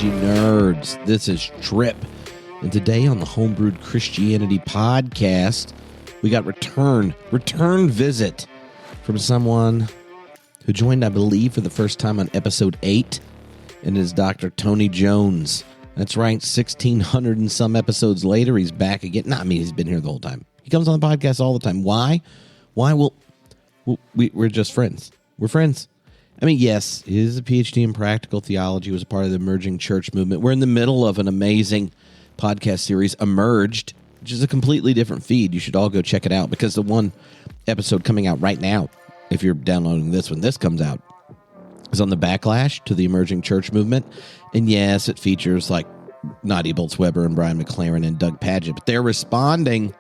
theology nerds. This is Trip. And today on the Homebrewed Christianity podcast, we got return visit from someone who joined, I believe, for the first time on episode 8, and is Dr. Tony Jones. That's right, 1,600 and some episodes later, he's back again. Not me, he's been here the whole time. He comes on the podcast all the time. Why? Well, we're just friends. We're friends. I mean, yes, he is a PhD in practical theology, was a part of the emerging church movement. We're in the middle of an amazing podcast series, Emerged, which is a completely different feed. You should all go check it out, because the one episode coming out right now, if you're downloading this when this comes out, is on the backlash to the emerging church movement. And yes, it features like Nadia Boltz-Weber and Brian McLaren and Doug Pagitt, but they're responding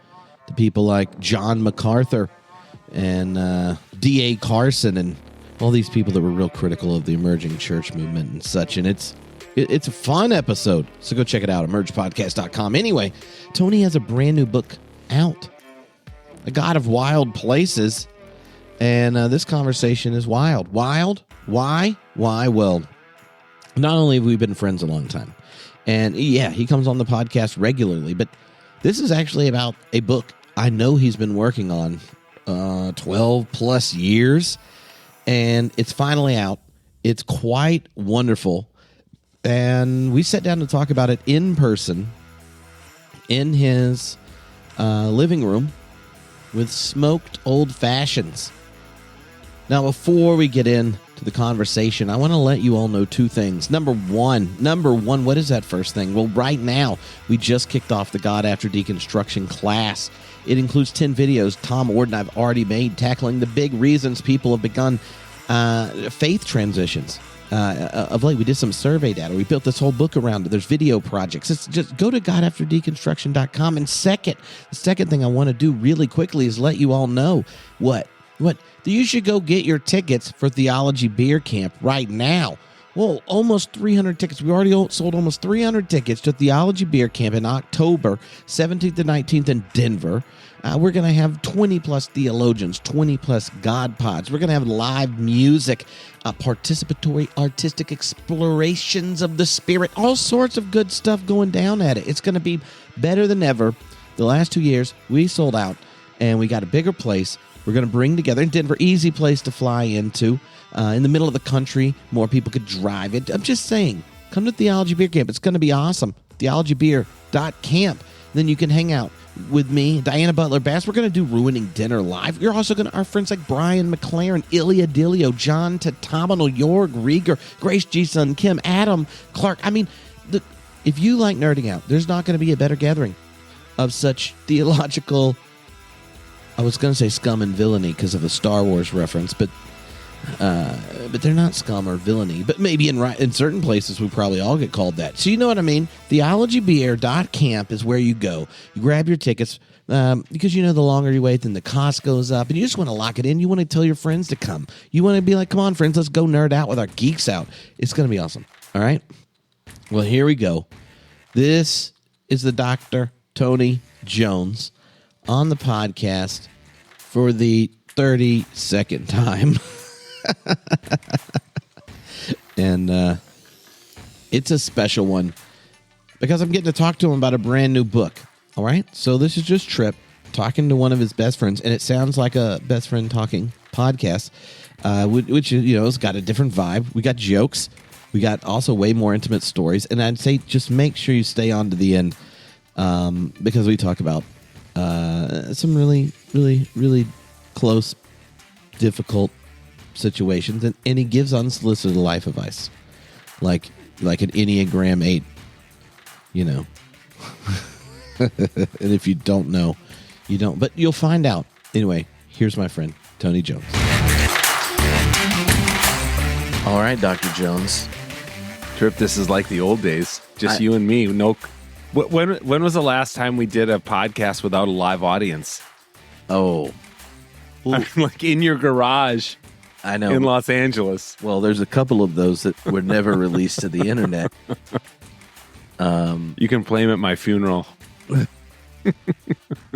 to people like John MacArthur and D.A. Carson and all these people that were real critical of the emerging church movement and such. And it's a fun episode, so go check it out, emergepodcast.com. Anyway, Tony has a brand new book out, A God of Wild Places, and this conversation is wild. Wild? Why? Well, not only have we been friends a long time, and yeah, he comes on the podcast regularly, but this is actually about a book I know he's been working on 12 plus years, and it's finally out. It's quite wonderful. And we sat down to talk about it in person in his living room with smoked old fashions. Now, before we get into the conversation, I want to let you all know two things. Number one, what is that first thing? Well, right now, we just kicked off the God After Deconstruction class. It includes 10 videos Tom Ord and I've already made tackling the big reasons people have begun faith transitions. Of late, we did some survey data. We built this whole book around it. There's video projects. It's just go to godafterdeconstruction.com. And the second thing I want to do really quickly is let you all know what you should go get your tickets for Theology Beer Camp right now. Well, almost 300 tickets. We already sold almost 300 tickets to Theology Beer Camp in October 17th and 19th in Denver. We're going to have 20-plus theologians, 20-plus God pods. We're going to have live music, participatory artistic explorations of the Spirit, all sorts of good stuff going down at it. It's going to be better than ever. The last 2 years, we sold out, and we got a bigger place. We're going to bring together in Denver, easy place to fly into, in the middle of the country. More people could drive it. I'm just saying, come to Theology Beer Camp. It's going to be awesome. theologybeer.camp. Then you can hang out with me, Diana Butler-Bass. We're going to do Ruining Dinner live. You're also going to, our friends like Brian McLaren, Ilya Dilio, John Tatamano, Jorg Rieger, Grace G. Sun Kim, Adam Clark. I mean, if you like nerding out, there's not going to be a better gathering of such theological, I was going to say scum and villainy because of a Star Wars reference, but they're not scum or villainy. But maybe in certain places we probably all get called that. So you know what I mean? Theologybeer.camp is where you go. You grab your tickets because you know the longer you wait, then the cost goes up, and you just want to lock it in. You want to tell your friends to come. You want to be like, come on, friends, let's go nerd out with our geeks out. It's going to be awesome. All right? Well, here we go. This is the Dr. Tony Jones on the podcast for the 32nd time. And it's a special one because I'm getting to talk to him about a brand new book. All right? So this is just Trip talking to one of his best friends, and it sounds like a best friend talking podcast, which, you know, has got a different vibe. We got jokes. We got also way more intimate stories. And I'd say just make sure you stay on to the end because we talk about some really, really, really close, difficult situations, and he gives unsolicited life advice, like an Enneagram 8, you know. And if you don't know, you don't, but you'll find out. Anyway, here's my friend Tony Jones. All right, Dr. Jones. Trip, this is like the old days. Just you and me. No. When was the last time we did a podcast without a live audience? Oh. Like in your garage. I know. In Los Angeles. Well, there's a couple of those that were never released to the internet. You can play them at my funeral. I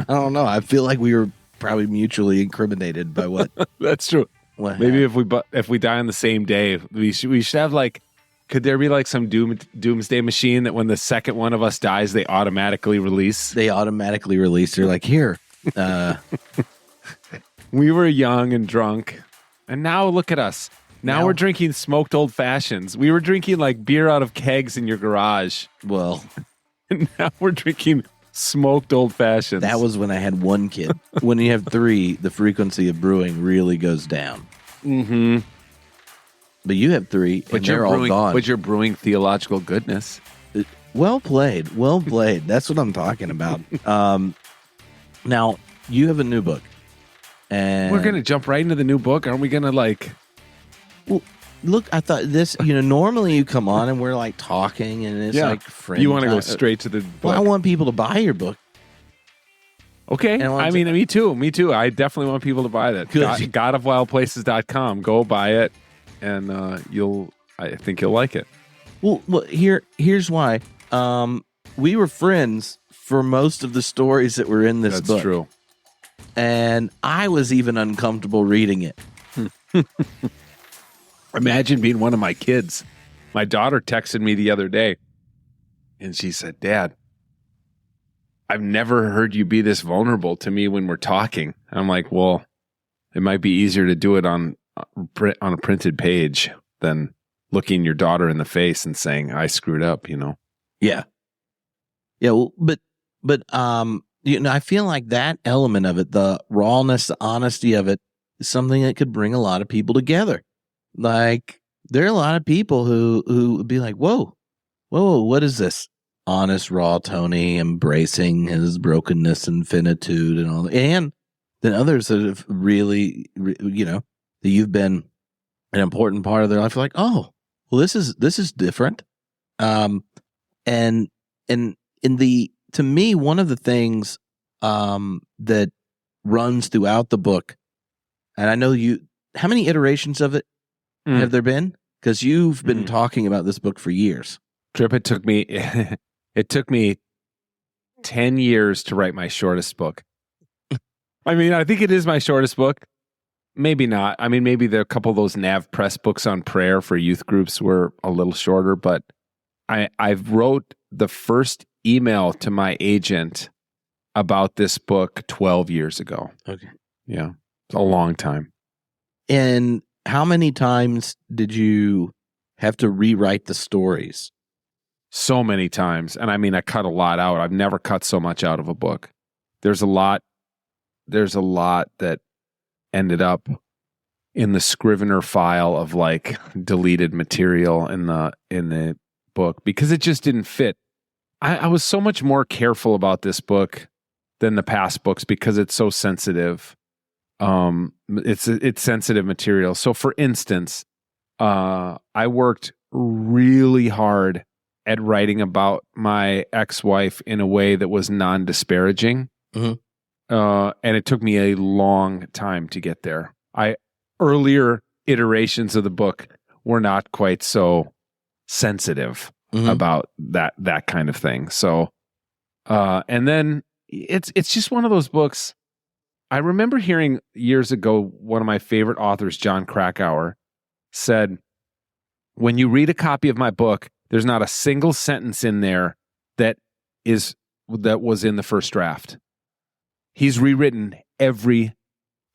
don't know. I feel like we were probably mutually incriminated by what. That's true. What Maybe if we die on the same day, we should have like Could there be like some doomsday machine that when the second one of us dies, they automatically release? They're like, here. We were young and drunk, and now look at us. Now we're drinking smoked old fashions. We were drinking like beer out of kegs in your garage. Well, and now we're drinking smoked old fashions. That was when I had one kid. When you have three, the frequency of brewing really goes down. Mm-hmm. But you have three, but they're all gone. But you're brewing theological goodness. Well played. That's what I'm talking about. Now, you have a new book. And we're going to jump right into the new book. Aren't we going to like... Well, look, I thought this, normally you come on and we're like talking and it's like friends. You want to go straight to the book. Well, I want people to buy your book. Okay. Me too. I definitely want people to buy that. GodofWildPlaces.com. Go buy it and I think you'll like it. Well, here's why. We were friends for most of the stories that were in this book. That's true. And I was even uncomfortable reading it. Imagine being one of my kids. My daughter texted me the other day and she said, Dad, I've never heard you be this vulnerable to me when we're talking. And I'm like, well, it might be easier to do it on a printed page than looking your daughter in the face and saying, I screwed up, Yeah. Yeah. Well, but I feel like that element of it, the rawness, the honesty of it, is something that could bring a lot of people together. Like, there are a lot of people who would be like, whoa, what is this? Honest, raw Tony embracing his brokenness and finitude and all that. And then others that have really, that you've been an important part of their life, like, oh, well, this is different. And to me, one of the things that runs throughout the book, and I know how many iterations of it have there been? Because you've been talking about this book for years. Trip, it took me 10 years to write my shortest book. I mean, I think it is my shortest book. Maybe not. I mean, maybe a couple of those Nav Press books on prayer for youth groups were a little shorter, but I wrote the first email to my agent about this book 12 years ago. Okay. Yeah. It's a long time. And how many times did you have to rewrite the stories? So many times. And I mean, I cut a lot out. I've never cut so much out of a book. There's a lot that ended up in the Scrivener file of like deleted material in the book because it just didn't fit. I was so much more careful about this book than the past books because it's so sensitive. It's sensitive material. So for instance, I worked really hard at writing about my ex-wife in a way that was non-disparaging. Mm-hmm. And it took me a long time to get there. Earlier iterations of the book were not quite so sensitive about that kind of thing. So, and then it's just one of those books. I remember hearing years ago, one of my favorite authors, John Krakauer, said, when you read a copy of my book, there's not a single sentence in there that was in the first draft. He's rewritten every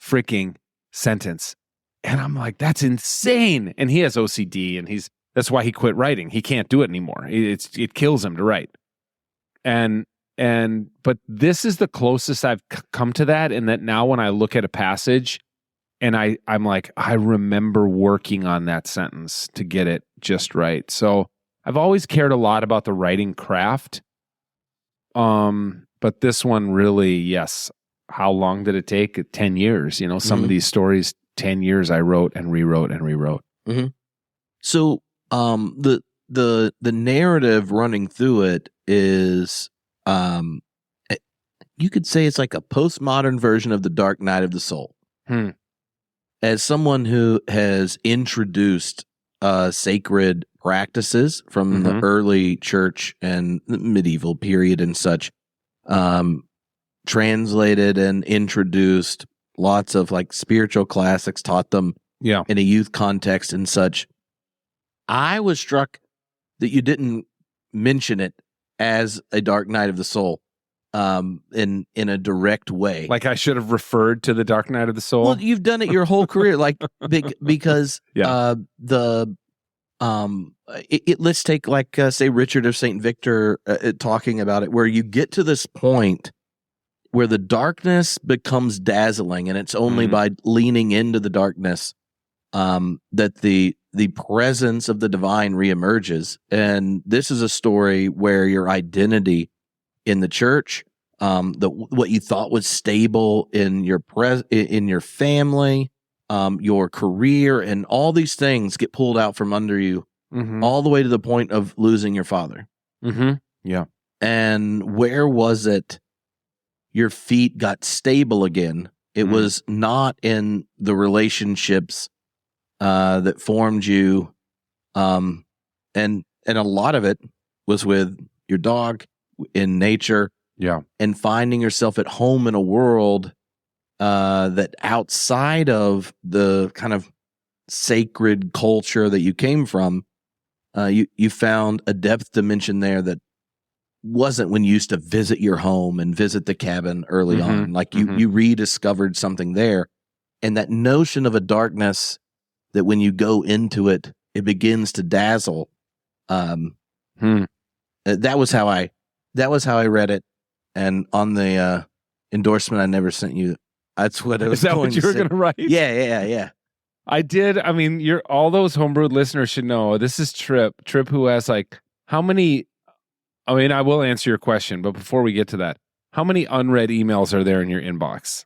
freaking sentence. And I'm like, that's insane. And he has OCD and that's why he quit writing. He can't do it anymore. It kills him to write. But this is the closest I've come to that, in that now when I look at a passage and I'm like, I remember working on that sentence to get it just right. So I've always cared a lot about the writing craft. But this one really, yes. How long did it take? 10 years. Some of these stories, 10 years I wrote and rewrote and rewrote. Mm-hmm. So the narrative running through it is, you could say it's like a postmodern version of The Dark Night of the Soul. As someone who has introduced sacred practices from the early church and the medieval period and such, translated and introduced lots of like spiritual classics, taught them in a youth context and such. I was struck that you didn't mention it as a dark night of the soul in a direct way. Like I should have referred to the Dark Night of the Soul. Well, you've done it your whole career, like because let's take like say Richard of St. Victor talking about it, where you get to this point where the darkness becomes dazzling, and it's only by leaning into the darkness that the presence of the divine reemerges. And this is a story where your identity in the church, what you thought was stable in your in your family, your career, and all these things get pulled out from under you, all the way to the point of losing your father. Yeah. And where was it your feet got stable again? It was not in the relationships that formed you, and a lot of it was with your dog, in nature, and finding yourself at home in a world that outside of the kind of sacred culture that you came from, you found a depth dimension there that wasn't when you used to visit your home and visit the cabin early on. Like you rediscovered something there, and that notion of a darkness that when you go into it, it begins to dazzle. That was how I read it. And on the endorsement I never sent you, that's what I was. Is that what you were going to write? Yeah. I did. I mean, all those homebrewed listeners should know this is Trip, who has like how many. I mean, I will answer your question, but before we get to that, how many unread emails are there in your inbox?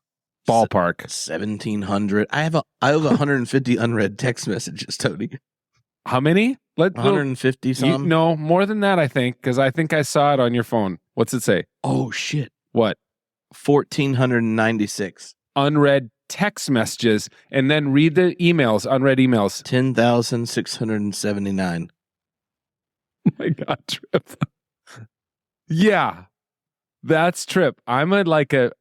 Ballpark. 1,700. I have 150 unread text messages, Tony. How many? 150 some. No, more than that, I think, because I think I saw it on your phone. What's it say? Oh, shit. What? 1,496. Unread text messages, and then read the emails, unread emails. 10,679. Oh my God, Trip. Yeah, that's Trip. I'm Mr.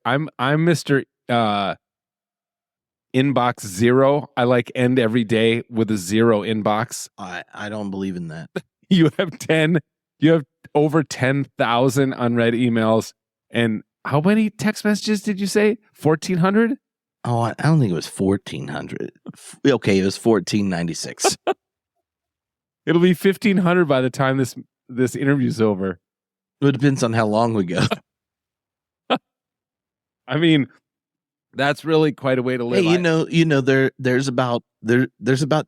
Inbox zero. I like end every day with a zero inbox. I don't believe in that. You have over 10,000 unread emails. And how many text messages did you say? 1,400? Oh, I don't think it was 1,400. Okay, it was 1,496. It'll be 1,500 by the time this interview's over. It depends on how long we go. I mean, that's really quite a way to live. Hey, there's about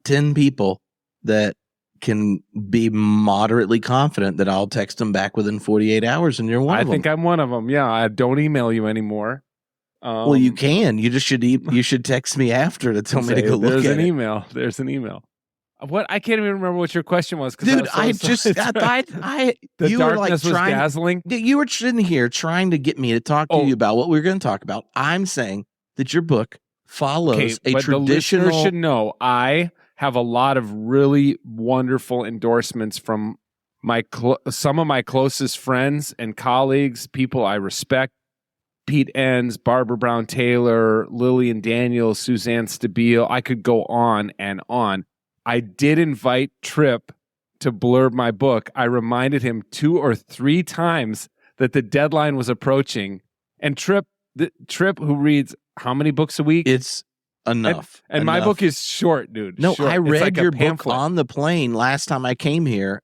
10 people that can be moderately confident that I'll text them back within 48 hours, and you're one of them. I think I'm one of them. Yeah, I don't email you anymore. Well, you can. You just should text me after to tell me to go look at it. There's an email. What? I can't even remember what your question was. Dude, you were like dazzling. You were sitting here trying to get me to talk to you about what we were going to talk about. I'm saying that your book follows a traditional. The listeners should know I have a lot of really wonderful endorsements from some of my closest friends and colleagues, people I respect. Pete Enns, Barbara Brown Taylor, Lillian Daniels, Suzanne Stabile. I could go on and on. I did invite Trip to blurb my book. I reminded him 2 or 3 times that the deadline was approaching. And Trip, who reads how many books a week? It's enough. And my book is short, dude. No, short. I read your book on the plane last time I came here.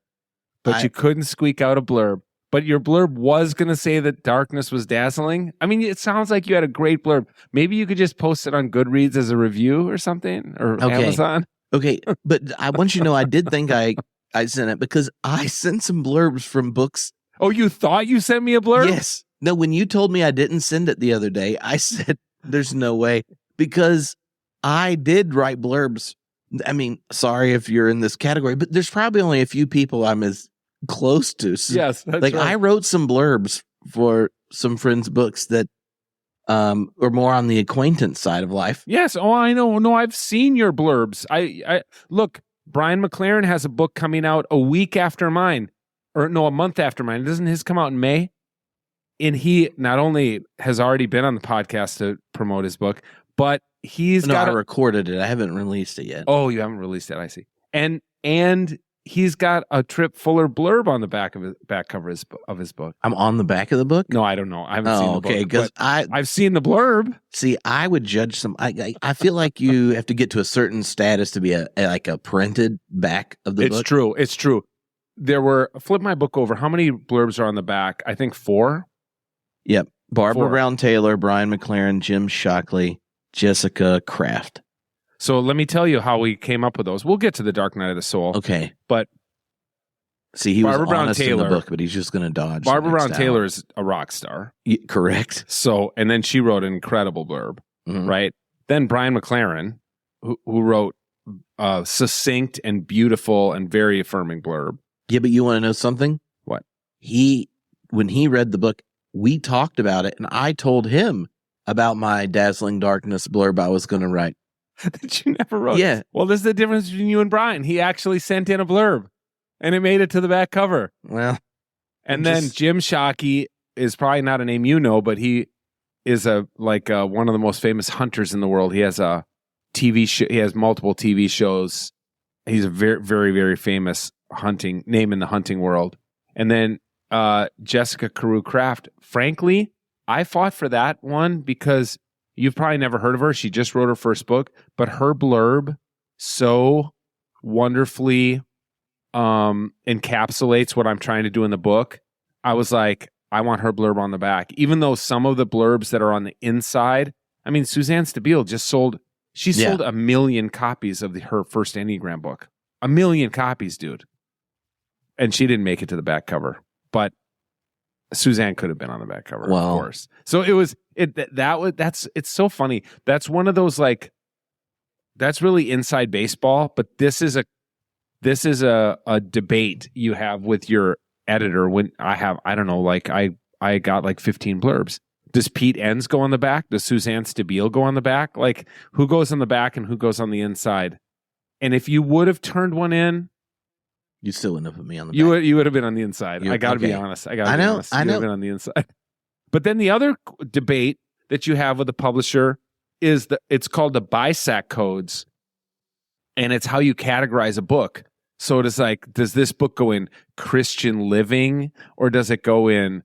But you couldn't squeak out a blurb. But your blurb was going to say that darkness was dazzling. I mean, it sounds like you had a great blurb. Maybe you could just post it on Goodreads as a review or something, or Amazon. Okay, but I want you to know I did think I sent it because I sent some blurbs from books. Oh, you thought you sent me a blurb? Yes. No, when you told me I didn't send it the other day, I said, there's no way. Because I did write blurbs. I mean, sorry if you're in this category, but there's probably only a few people I'm as close to. So, yes, that's right. I wrote some blurbs for some friends' books that are more on the acquaintance side of life. Yes. Oh, I know. No, I've seen your blurbs. I look, Brian McLaren has a book coming out a week after mine, or no, a month after mine. Doesn't his come out in May? And he not only has already been on the podcast to promote his book, but I recorded it. I haven't released it yet. Oh, you haven't released it. I see. And he's got a Trip Fuller blurb on the back cover of his book. I'm on the back of the book? No, I don't know. I haven't seen the book. Okay, because I've seen the blurb. See, I would judge some. I feel like you have to get to a certain status to be like a printed back of the book. It's true. It's true. Flip my book over. How many blurbs are on the back? I think 4. Yep. Barbara 4. Brown Taylor, Brian McLaren, Jim Shockley, Jessica Kraft. So let me tell you how we came up with those. We'll get to the Dark Night of the Soul. Okay. But see, he Barbara was Brown honest Taylor, in the book, but he's just going to dodge. Barbara Brown Taylor is a rock star. Correct. So, and then she wrote an incredible blurb, right? Then Brian McLaren, who wrote a succinct and beautiful and very affirming blurb. Yeah, but you want to know something? What? When he read the book, we talked about it, and I told him about my Dazzling Darkness blurb I was going to write. That you never wrote. Yeah. Well, this is the difference between you and Brian. He actually sent in a blurb, and it made it to the back cover. Well, and then Jim Shockey is probably not a name you know, but he is one of the most famous hunters in the world. He has a TV show. He has multiple TV shows. He's a very, very, very famous name in the hunting world. And then Jessica Carew Kraft. Frankly, I fought for that one because you've probably never heard of her. She just wrote her first book, but her blurb so wonderfully encapsulates what I'm trying to do in the book. I was like, I want her blurb on the back. Even though some of the blurbs that are on the inside, I mean, Suzanne Stabile just sold 1 million copies of her first Enneagram book. 1 million copies, dude. And she didn't make it to the back cover, but Suzanne could have been on the back cover, of course. So it's so funny. That's one of those that's really inside baseball, but this is a debate you have with your editor when I got 15 blurbs. Does Pete Enns go on the back? Does Suzanne Stabile go on the back? Like, who goes on the back and who goes on the inside? And if you would have turned one in, you still wouldn't have put me on the back. You would have been on the inside. I got to be honest. I know. You would have been on the inside. But then the other debate that you have with the publisher is it's called the BISAC codes, and it's how you categorize a book. So it is like, does this book go in Christian living, or does it go in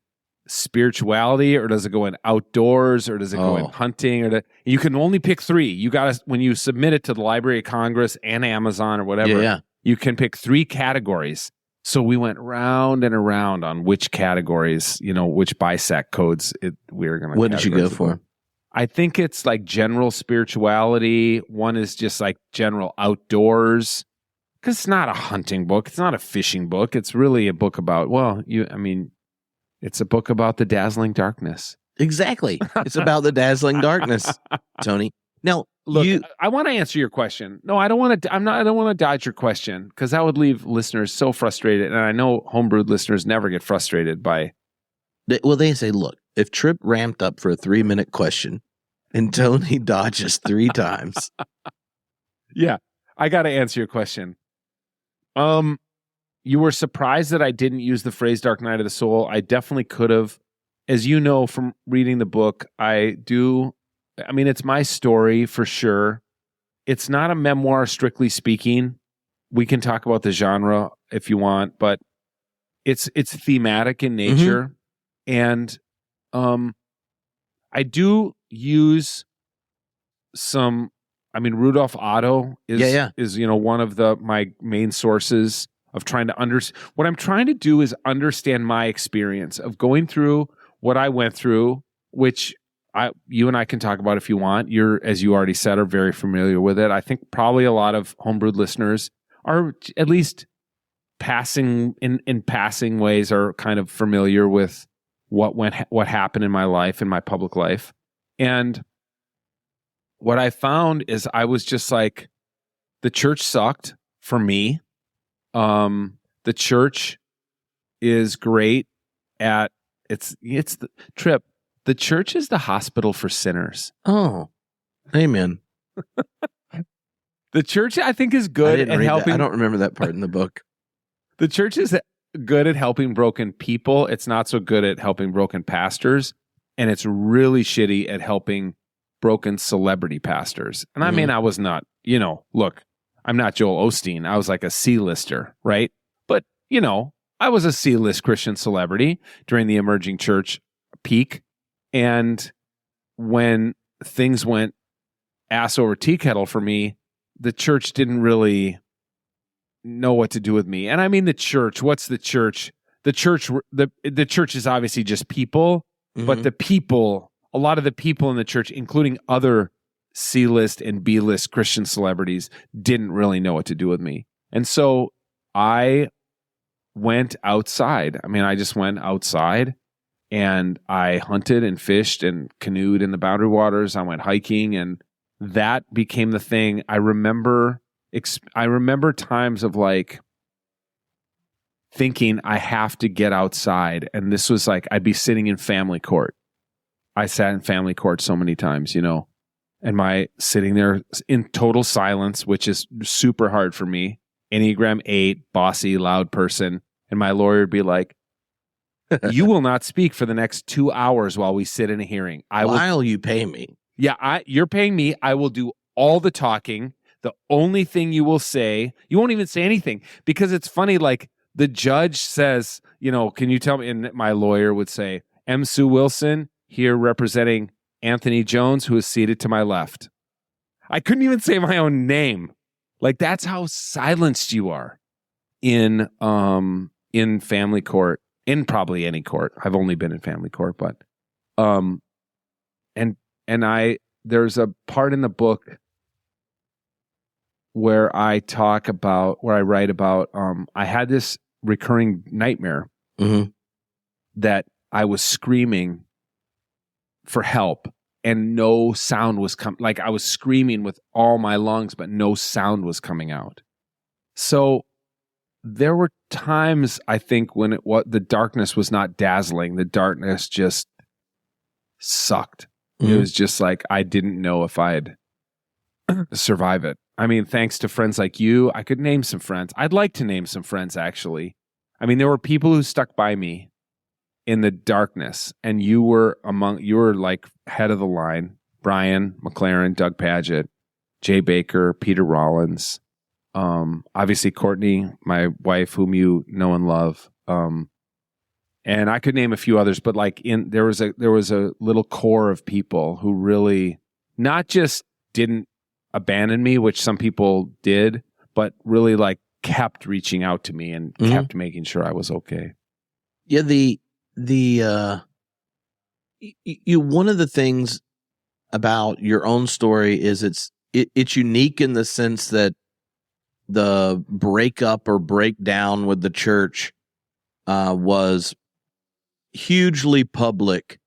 spirituality, or does it go in outdoors, or does it go in hunting? You can only pick 3. You got to, when you submit it to the Library of Congress and Amazon or whatever, you can pick 3 categories. So we went round and around on which categories, which BISAC codes we were going to. What did you go for? I think it's like general spirituality. One is just like general outdoors, because it's not a hunting book. It's not a fishing book. It's really a book about, it's a book about the dazzling darkness. Exactly. It's about the dazzling darkness, Tony. Now, look, I want to answer your question. No, I don't want to. I don't want to dodge your question, because that would leave listeners so frustrated. And I know homebrewed listeners never get frustrated by. They say, look, if Tripp ramped up for a 3-minute question and Tony dodges 3 times. Yeah, I got to answer your question. You were surprised that I didn't use the phrase Dark Night of the Soul. I definitely could have. As you know from reading the book, it's my story for sure. It's not a memoir, strictly speaking. We can talk about the genre if you want, but it's thematic in nature. And I do use some, Rudolf Otto is one of my main sources of trying to understand. What I'm trying to do is understand my experience of going through what I went through, which you and I can talk about if you want. You're, as you already said, are very familiar with it. I think probably a lot of homebrewed listeners are at least in passing ways are kind of familiar with what happened in my life, in my public life. And what I found is I was just like, the church sucked for me. The church is great at it's the Trip. The church is the hospital for sinners. Oh, amen. The church, I think, is good at helping. I don't remember that part in the book. The church is good at helping broken people. It's not so good at helping broken pastors. And it's really shitty at helping broken celebrity pastors. And I was not, look, I'm not Joel Osteen. I was like a C-lister, right? But, you know, I was a C-list Christian celebrity during the emerging church peak. And when things went ass over tea kettle for me, the church didn't really know what to do with me. And I mean the church. What's the church? The church is obviously just people, but the people, a lot of the people in the church, including other C-list and B-list Christian celebrities, didn't really know what to do with me. And so I went outside. I mean, I just went outside and I hunted and fished and canoed in the Boundary Waters. I went hiking, and that became the thing. I remember times of like thinking I have to get outside. And this was like, I'd be sitting in family court. I sat in family court so many times, you know, and my sitting there in total silence, which is super hard for me. Enneagram 8, bossy, loud person. And my lawyer would be like, you will not speak for the next 2 hours while we sit in a hearing. While you pay me. Yeah, you're paying me. I will do all the talking. The only thing you will say, you won't even say anything, because it's funny. Like the judge says, you know, can you tell me? And my lawyer would say, M. Sue Wilson here representing Anthony Jones, who is seated to my left. I couldn't even say my own name. Like that's how silenced you are in family court, in probably any court. I've only been in family court, but there's a part in the book where I write about I had this recurring nightmare that I was screaming for help and no sound was coming. Like I was screaming with all my lungs, but no sound was coming out. So there were times, I think, when the darkness was not dazzling. The darkness just sucked. It was just like, I didn't know if I'd survive it. I mean, thanks to friends like you, I could name some friends. I'd like to name some friends, actually. I mean, there were people who stuck by me in the darkness, and you were like head of the line. Brian McLaren, Doug Pagitt, Jay Baker, Peter Rollins, obviously Courtney, my wife, whom you know and love. And I could name a few others, but like there was a little core of people who really not just didn't abandon me, which some people did, but really like kept reaching out to me and kept making sure I was okay. Yeah, one of the things about your own story is it's unique in the sense that the breakup or breakdown with the church was hugely public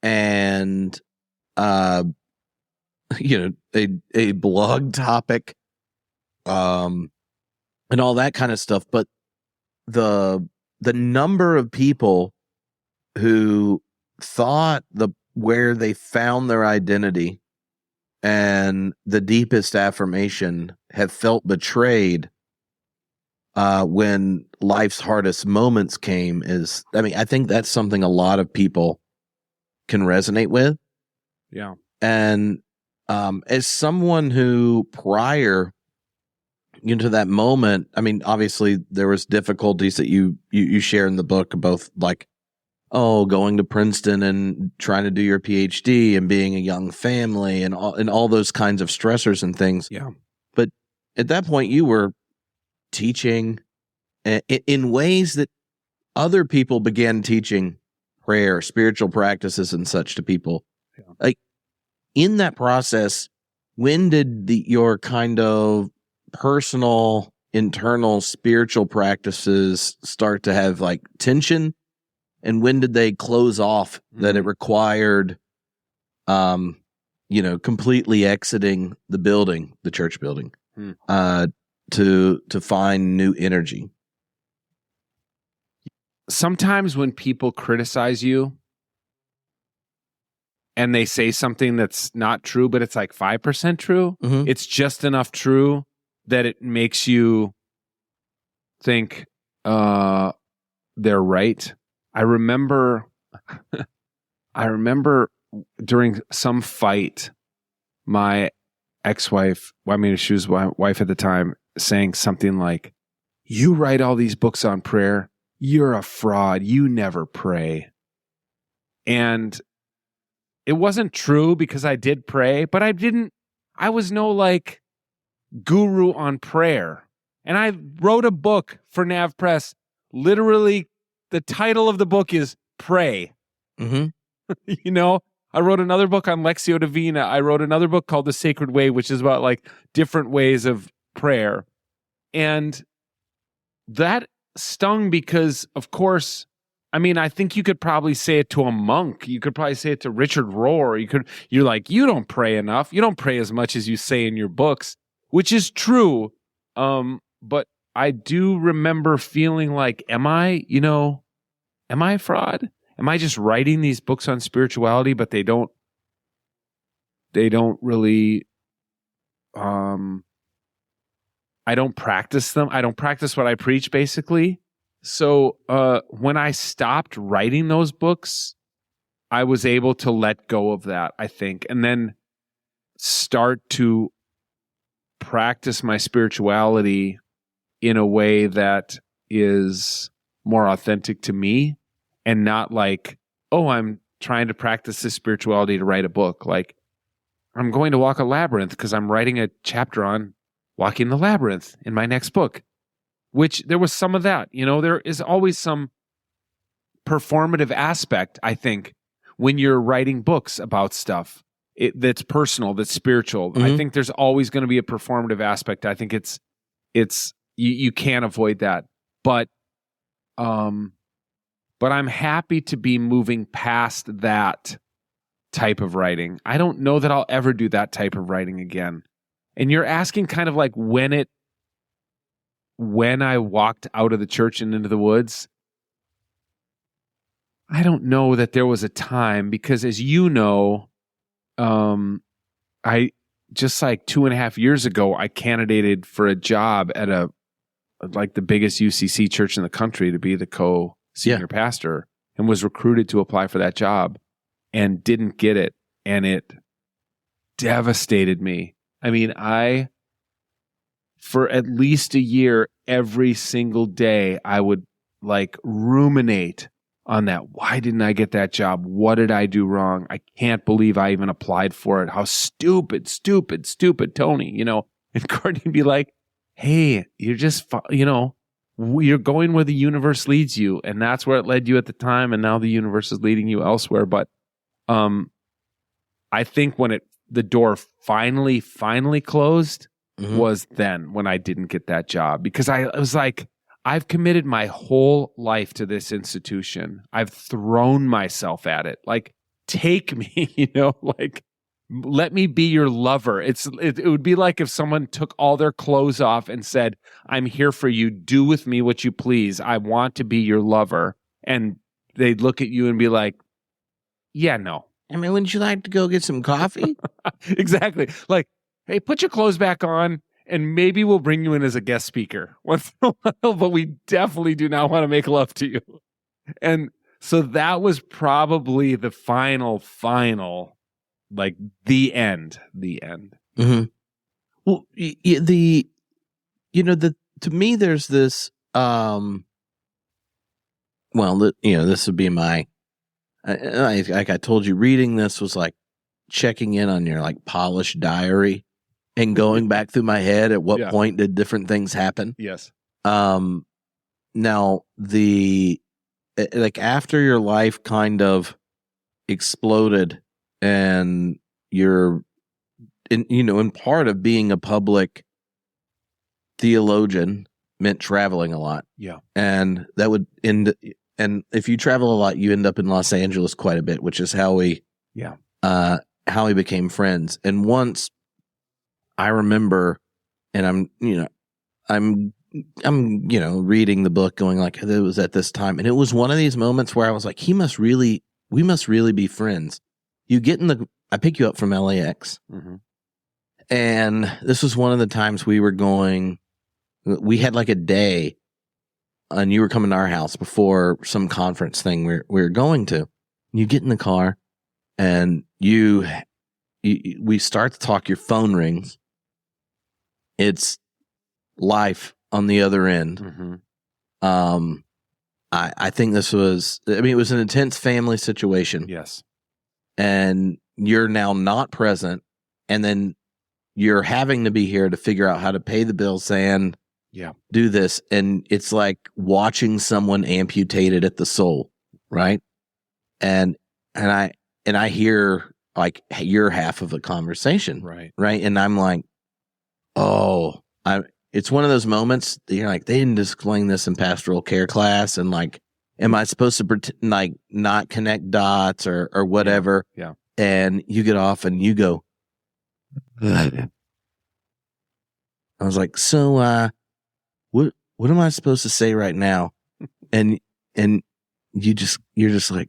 and a blog topic and all that kind of stuff, but the number of people who thought where they found their identity and the deepest affirmation have felt betrayed when life's hardest moments came I think that's something a lot of people can resonate with. Yeah. And as someone who prior into that moment, I mean, obviously there was difficulties that you share in the book, both like, going to Princeton and trying to do your PhD and being a young family and all those kinds of stressors and things. Yeah. But at that point you were teaching in ways that other people began teaching prayer, spiritual practices and such to people. Yeah. Like in that process, when did your kind of personal, internal spiritual practices start to have like tension? And when did they close off that it required, completely exiting the building, the church building, to find new energy? Sometimes when people criticize you and they say something that's not true, but it's like 5% true, it's just enough true that it makes you think they're right. I remember during some fight, my ex-wife, she was wife at the time, saying something like, "You write all these books on prayer. You're a fraud. You never pray." And it wasn't true because I did pray, but I was no like guru on prayer. And I wrote a book for Nav Press. Literally, the title of the book is Pray. Mm-hmm. I wrote another book on Lectio Divina. I wrote another book called The Sacred Way, which is about like different ways of prayer. And that stung because, of course, I think you could probably say it to a monk. You could probably say it to Richard Rohr. You're like, you don't pray enough. You don't pray as much as you say in your books, which is true. But I do remember feeling like, am I a fraud? Am I just writing these books on spirituality, but they don't really, I don't practice them. I don't practice what I preach, basically. So when I stopped writing those books, I was able to let go of that, I think, and then start to practice my spirituality in a way that is more authentic to me and not like, oh, I'm trying to practice this spirituality to write a book. Like, I'm going to walk a labyrinth because I'm writing a chapter on walking the labyrinth in my next book. Which there was some of that, there is always some performative aspect, I think, when you're writing books about stuff that's personal, that's spiritual. Mm-hmm. I think there's always going to be a performative aspect. I think it's you can't avoid that. But I'm happy to be moving past that type of writing. I don't know that I'll ever do that type of writing again. And you're asking kind of like when I walked out of the church and into the woods, I don't know that there was a time because, as you know, I just like 2.5 years ago, I candidated for a job at the biggest UCC church in the country to be the co-senior pastor, and was recruited to apply for that job and didn't get it. And it devastated me. For at least a year, every single day, I would like ruminate on that. Why didn't I get that job? What did I do wrong? I can't believe I even applied for it. How stupid, Tony, And Courtney would be like, hey, you're just, you're going where the universe leads you. And that's where it led you at the time. And now the universe is leading you elsewhere. But I think when the door finally closed, mm-hmm. was then when I didn't get that job, because I was like, I've committed my whole life to this institution. I've thrown myself at it. Like, take me, like, let me be your lover. It would be like if someone took all their clothes off and said, I'm here for you. Do with me what you please. I want to be your lover. And they'd look at you and be like, yeah, no. Wouldn't you like to go get some coffee? Exactly. Like, hey, put your clothes back on, and maybe we'll bring you in as a guest speaker once in a while, but we definitely do not want to make love to you. And so that was probably the final, like the end. Mm-hmm. Well, to me, there's this, this would be my, like I told you, reading this was like checking in on your like polished diary and going back through my head at what point did different things happen. Yes. Now like after your life kind of exploded and you're in part of being a public theologian meant traveling a lot. Yeah. And that would end, and if you travel a lot, you end up in Los Angeles quite a bit, which is how we became friends. And once I remember, and I'm reading the book going like, it was at this time. And it was one of these moments where I was like, we must really be friends. I pick you up from LAX. Mm-hmm. And this was one of the times we had like a day and you were coming to our house before some conference thing we were going to. You get in the car and you we start to talk, your phone rings. It's life on the other end. Mm-hmm. I think this was, it was an intense family situation. Yes. And you're now not present. And then you're having to be here to figure out how to pay the bills and do this. And it's like watching someone amputated at the soul. Right. And I hear like your half of a conversation. Right. Right. And I'm like, it's one of those moments that you're like, they didn't explain this in pastoral care class. And like, am I supposed to like not connect dots or whatever? Yeah. And you get off and you go, I was like, so, what am I supposed to say right now? And you're just like,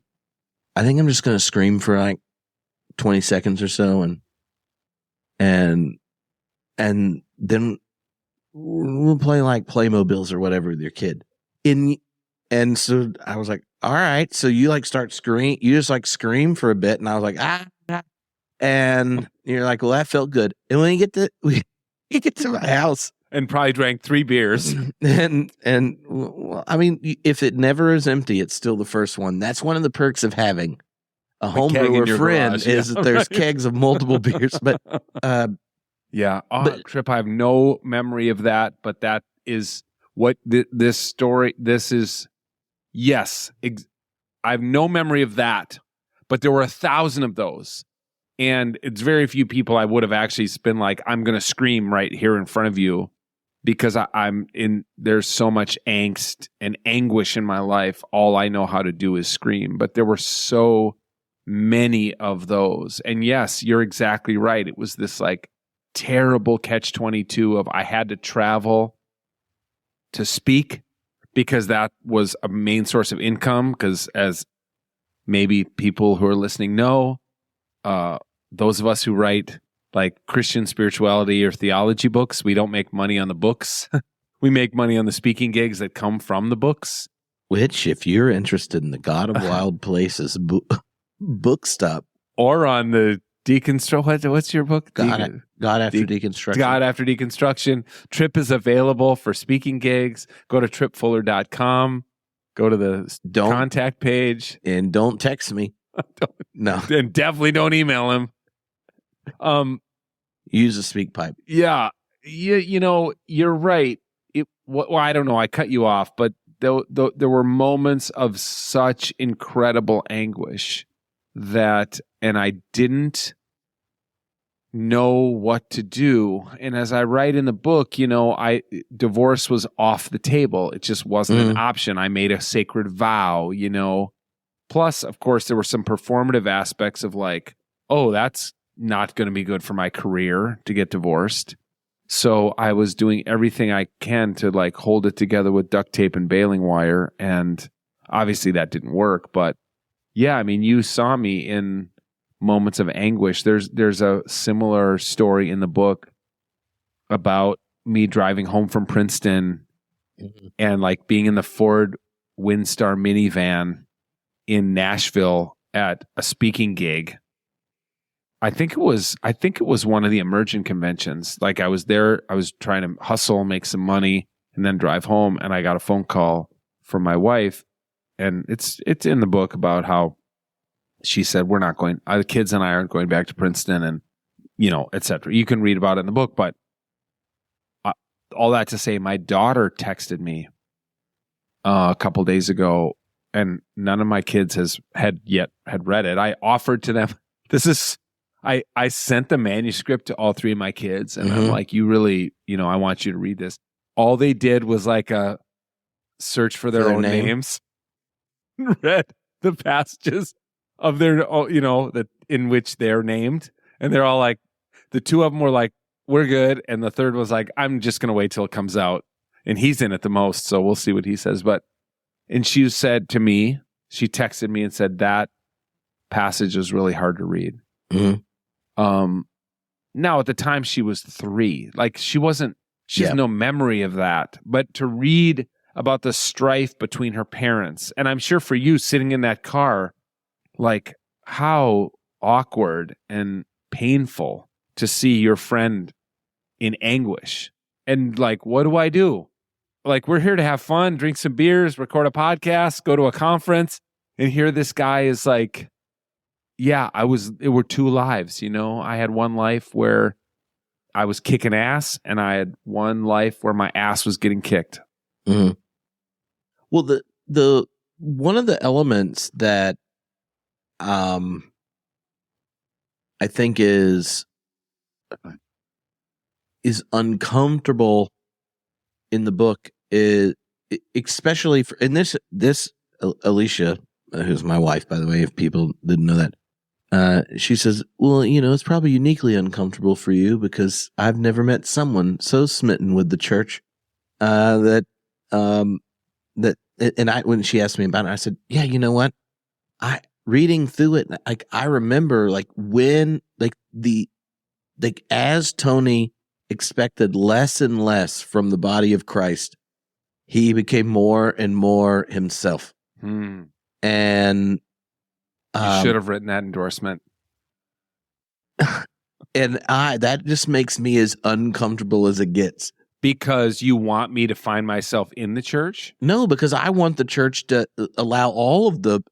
I think I'm just going to scream for like 20 seconds or so. And then we'll play like Playmobiles or whatever with your kid. And so I was like, all right. So you like start scream. You just like scream for a bit. And I was like, and you're like, well, that felt good. And when you get to my house and probably drank 3 beers and well, if it never is empty, it's still the first one. That's one of the perks of having a homebrewer friend garage, is that there's kegs of multiple beers. But, Trip, I have no memory of that, but that is what this story, this is, yes, I have no memory of that, but there were 1,000 of those. And it's very few people I would have actually been like, I'm going to scream right here in front of you because there's so much angst and anguish in my life. All I know how to do is scream. But there were so many of those. And yes, you're exactly right. It was this like terrible catch-22 of I had to travel to speak because that was a main source of income. Because as maybe people who are listening know, those of us who write like Christian spirituality or theology books, we don't make money on the books. We make money on the speaking gigs that come from the books. Which, if you're interested in the God of Wild Places book stop, or on the deconstruct, what's your book? God After Deconstruction. God After Deconstruction. Trip is available for speaking gigs. Go to tripfuller.com. Go to the contact page. And don't text me. No. And definitely don't email him. Use a speak pipe. Yeah. You know, you're right. I don't know. I cut you off, but there were moments of such incredible anguish and I didn't know what to do. And as I write in the book, divorce was off the table. It just wasn't an option. I made a sacred vow, Plus, of course, there were some performative aspects of like, oh, that's not going to be good for my career to get divorced. So I was doing everything I can to like hold it together with duct tape and baling wire. And obviously that didn't work. But yeah, you saw me in moments of anguish. There's a similar story in the book about me driving home from Princeton and like being in the Ford Windstar minivan in Nashville at a speaking gig. I think it was one of the Emergent conventions. Like I was there, I was trying to hustle, make some money, and then drive home. And I got a phone call from my wife, and it's in the book about how she said, we're not going, the kids and I aren't going back to Princeton, and, et cetera. You can read about it in the book, but all that to say, my daughter texted me a couple days ago, and none of my kids had read it. I offered to them, I sent the manuscript to all 3 of my kids, and I'm like, you really, I want you to read this. All they did was like a search for their own names, read the passages of their, in which they're named. And they're all like, the 2 of them were like, we're good. And the third was like, I'm just going to wait till it comes out. And he's in it the most, so we'll see what he says. And she said to me, she texted me and said, that passage is really hard to read. Now at the time she was 3, like she has no memory of that, but to read about the strife between her parents. And I'm sure for you sitting in that car, like how awkward and painful to see your friend in anguish. And like, what do I do? Like, we're here to have fun, drink some beers, record a podcast, go to a conference, and here this guy is like, yeah, it were two lives, you know? I had one life where I was kicking ass, and I had one life where my ass was getting kicked. Mm-hmm. Well, the one of the elements that I think is uncomfortable in the book is, especially for, and this Alicia, who's my wife, by the way, if people didn't know that, she says, well, you know, it's probably uniquely uncomfortable for you because I've never met someone so smitten with the church that when she asked me about it, I said, yeah, you know what? Reading through it, like I remember like when as Tony expected less and less from the body of Christ, he became more and more himself. And you should have written that endorsement. And that just makes me as uncomfortable as it gets. Because you want me to find myself in the church? No, because I want the church to allow all of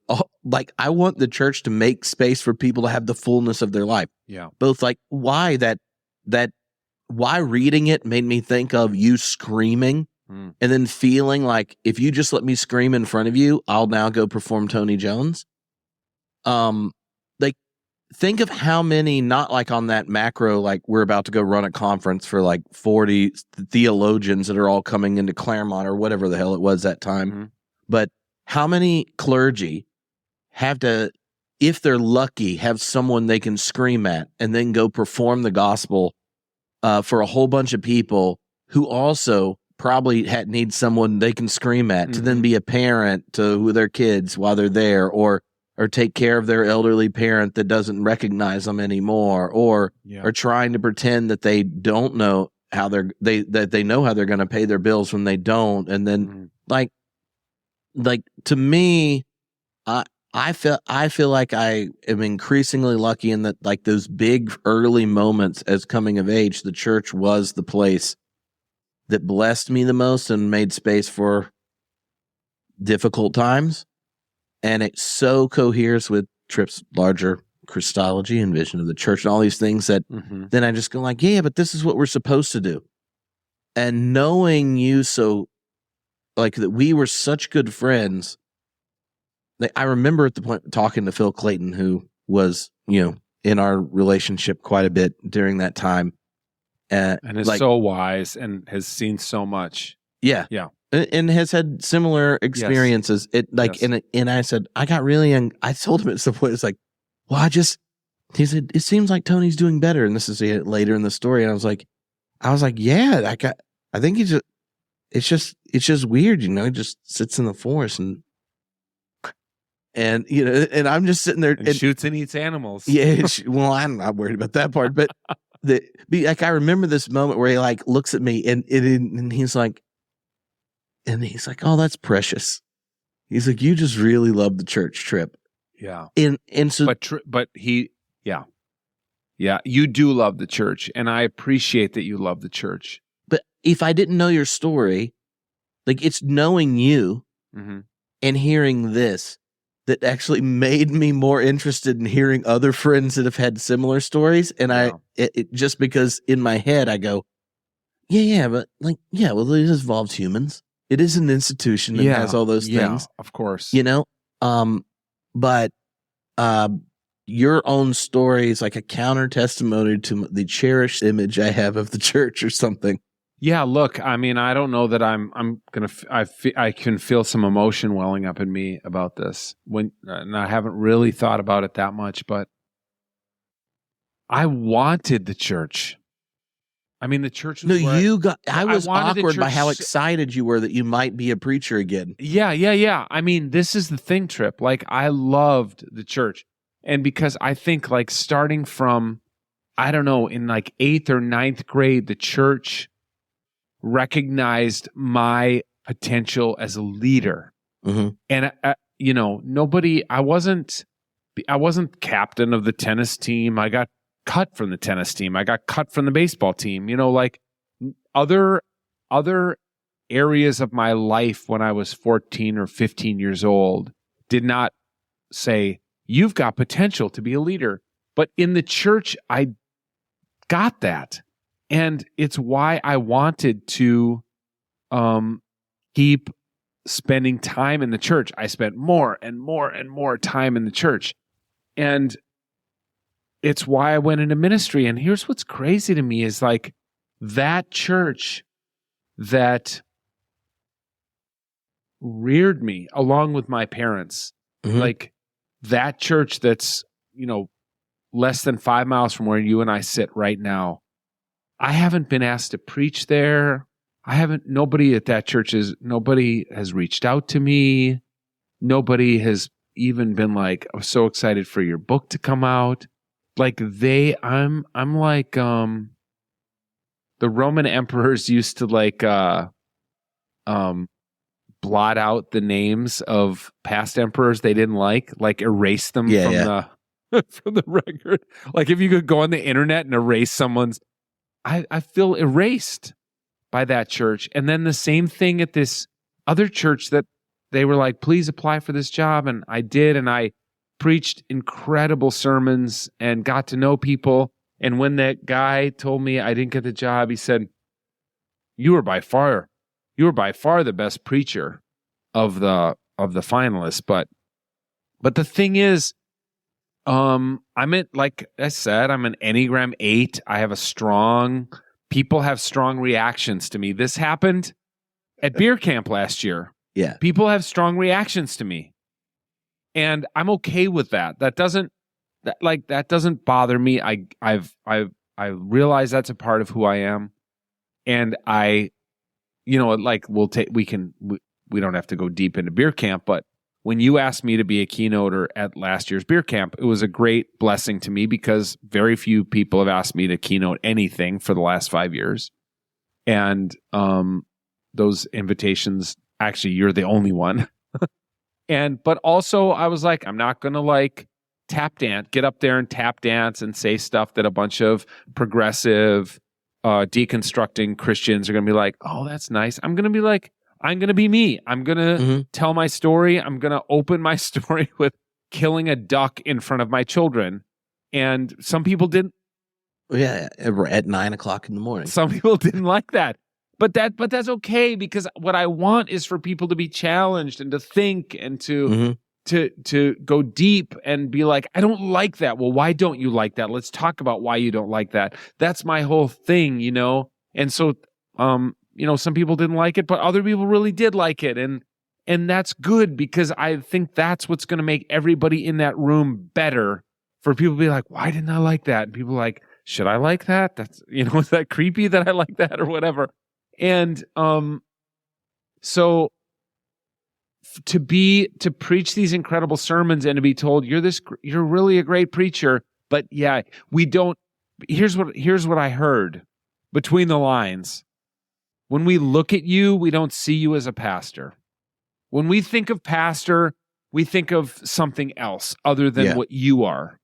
I want the church to make space for people to have the fullness of their life. Yeah. Both like why reading it made me think of you screaming and then feeling like if you just let me scream in front of you, I'll now go perform Tony Jones. Like think of how many, not like on that macro, like we're about to go run a conference for like 40 theologians that are all coming into Claremont or whatever the hell it was that time. But how many clergy have to, if they're lucky, have someone they can scream at and then go perform the gospel for a whole bunch of people who also probably need someone they can scream at to then be a parent to their kids while they're there, or take care of their elderly parent that doesn't recognize them anymore, or are trying to pretend that they don't know how that they know how they're going to pay their bills when they don't. And then like to me, I feel like I am increasingly lucky in that like those big early moments as coming of age, the church was the place that blessed me the most and made space for difficult times. And it so coheres with Tripp's larger Christology and vision of the church and all these things that then I just go like, yeah, but this is what we're supposed to do. And knowing you so, like that we were such good friends. Like, I remember at the point talking to Phil Clayton, who was, you know, in our relationship quite a bit during that time. And is so wise and has seen so much. Yeah. Yeah. And has had similar experiences. And I said, I got really young. I told him at some point, it's like, well, he said, it seems like Tony's doing better. And this is later in the story. And I was like, yeah, I think it's just weird. You know, he just sits in the forest and you know, and I'm just sitting there and shoots and eats animals. Yeah. Well, I'm not worried about that part, but I remember this moment where he like looks at me and he's like, oh, that's precious. He's like, you just really love the church, Tripp. Yeah. And so, but you do love the church, and I appreciate that you love the church. But if I didn't know your story, like it's knowing you and hearing this that actually made me more interested in hearing other friends that have had similar stories. And it just because in my head I go, but like, well, it involves humans. It is an institution that has all those things. Of course. You know, but your own story is like a counter testimony to the cherished image I have of the church or something. Yeah, look, I mean, I don't know that I can feel some emotion welling up in me about this and I haven't really thought about it that much, but I wanted the church. I mean, the church was I was awkward by how excited you were that you might be a preacher again. Yeah. I mean, this is the thing, Tripp. Like, I loved the church. And because I think, like, starting from, I don't know, in like 8th or 9th grade, the church recognized my potential as a leader. And, you know, I wasn't captain of the tennis team. I got cut from the tennis team. I got cut from the baseball team. Like other areas of my life when I was 14 or 15 years old did not say, you've got potential to be a leader. But in the church, I got that. And it's why I wanted to keep spending time in the church. I spent more and more and more time in the church. And it's why I went into ministry. And here's what's crazy to me is like that church that reared me along with my parents, like that church that's, less than 5 miles from where you and I sit right now. I haven't been asked to preach there. Nobody at that church nobody has reached out to me. Nobody has even been like, I'm so excited for your book to come out. Like I'm like, the Roman emperors used to like, blot out the names of past emperors they didn't like erase them from the record. Like if you could go on the internet and erase someone's, I feel erased by that church. And then the same thing at this other church that they were like, please apply for this job. And I did. And I preached incredible sermons and got to know people. And when that guy told me I didn't get the job, he said, you were by far the best preacher of the finalists. But the thing is, like I said, I'm an Enneagram 8. I have people have strong reactions to me. This happened at beer camp last year. Yeah. People have strong reactions to me. And I'm okay with that. That doesn't bother me. I realize that's a part of who I am. And we don't have to go deep into beer camp, but when you asked me to be a keynoter at last year's beer camp, it was a great blessing to me because very few people have asked me to keynote anything for the last 5 years. And those invitations, actually, you're the only one. But also I was like, I'm not going to like get up there and tap dance and say stuff that a bunch of progressive, deconstructing Christians are going to be like, oh, that's nice. I'm going to be like, I'm going to be me. I'm going to tell my story. I'm going to open my story with killing a duck in front of my children. And some people didn't. Yeah, at 9 o'clock in the morning. Some people didn't like that. But that's okay, because what I want is for people to be challenged and to think and to go deep and be like, I don't like that. Well, why don't you like that? Let's talk about why you don't like that. That's my whole thing, And so, some people didn't like it, but other people really did like it. And that's good, because I think that's what's going to make everybody in that room better, for people to be like, why didn't I like that? And people are like, should I like that? That's, is that creepy that I like that or whatever? And so to preach these incredible sermons and to be told, you're really a great preacher, but yeah, here's what I heard between the lines. When we look at you, we don't see you as a pastor. When we think of pastor, we think of something else other than what you are.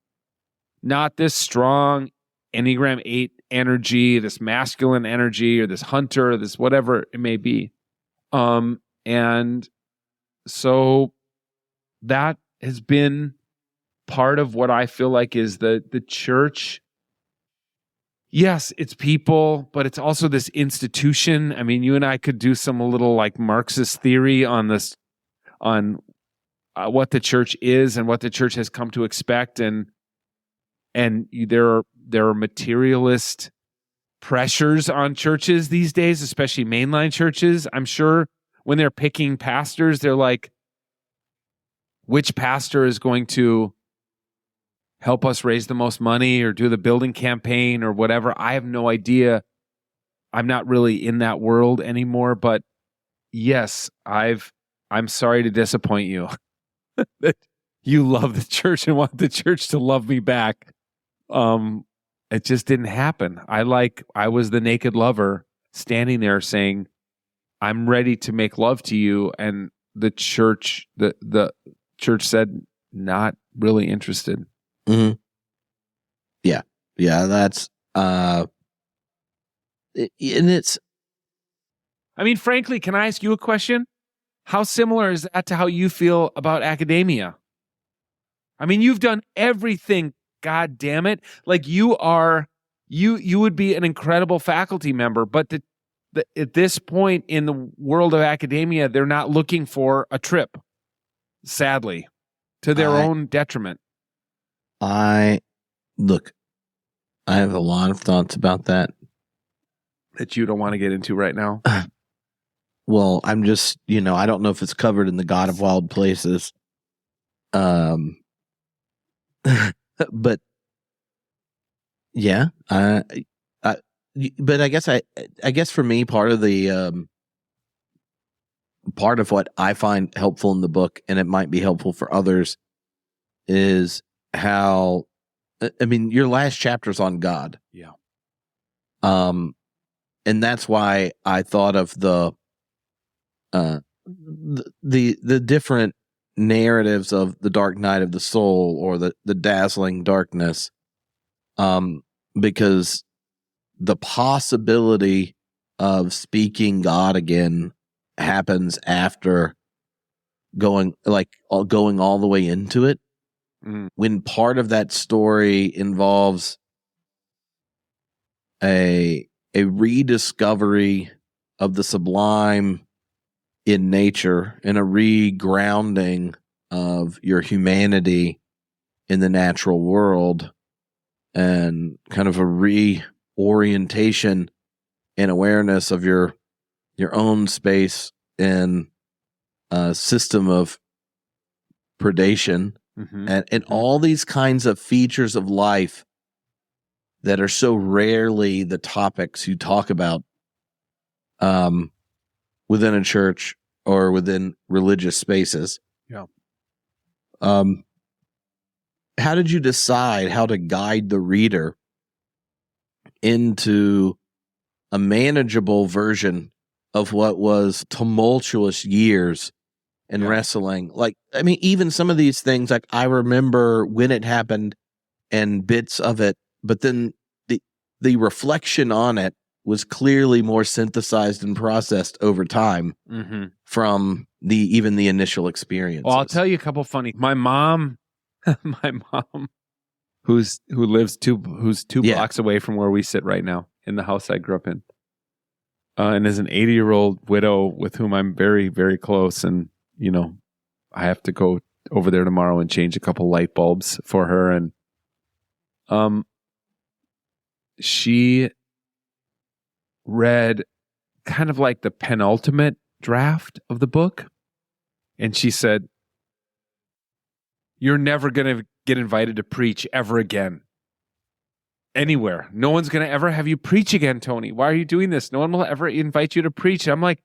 Not this strong Enneagram 8 energy, this masculine energy, or this hunter, or this whatever it may be. And so that has been part of what I feel like is the church. Yes, it's people, but it's also this institution. I mean, you and I could do some little like Marxist theory on this, on what the church is and what the church has come to expect, and there are materialist pressures on churches these days, especially mainline churches. I'm sure when they're picking pastors, they're like, which pastor is going to help us raise the most money or do the building campaign or whatever? I have no idea. I'm not really in that world anymore, but yes, I'm sorry to disappoint you that you love the church and want the church to love me back. It just didn't happen. I was the naked lover standing there saying, I'm ready to make love to you. And the church said, not really interested. Mm-hmm. Yeah. that's and it's. I mean, frankly, can I ask you a question? How similar is that to how you feel about academia? I mean, you've done everything. God damn it! Like you would be an incredible faculty member, but at this point in the world of academia, they're not looking for a trip. Sadly, to their own detriment. I have a lot of thoughts about that you don't want to get into right now. Well, I'm just, I don't know if it's covered in the God of Wild Places. But yeah, but I guess for me, part of what I find helpful in the book, and it might be helpful for others, is how, I mean, your last chapter's on God. Yeah. And that's why I thought of the different narratives of the dark night of the soul or the dazzling darkness, because the possibility of speaking God again happens after going all the way into it. When part of that story involves a rediscovery of the sublime in nature and a regrounding of your humanity in the natural world, and kind of a reorientation and awareness of your own space and system of predation, and all these kinds of features of life that are so rarely the topics you talk about within a church or within religious spaces. Yeah. How did you decide how to guide the reader into a manageable version of what was tumultuous years in wrestling? Like, I mean, even some of these things, like I remember when it happened and bits of it, but then the reflection on it was clearly more synthesized and processed over time from even the initial experience. Well, I'll tell you a couple funny. My mom, who's two blocks away from where we sit right now in the house I grew up in, and is an 80-year-old widow with whom I'm very, very close. And, I have to go over there tomorrow and change a couple light bulbs for her. And, she read kind of like the penultimate draft of the book. And she said, "You're never going to get invited to preach ever again. Anywhere. No one's going to ever have you preach again, Tony. Why are you doing this? No one will ever invite you to preach." I'm like,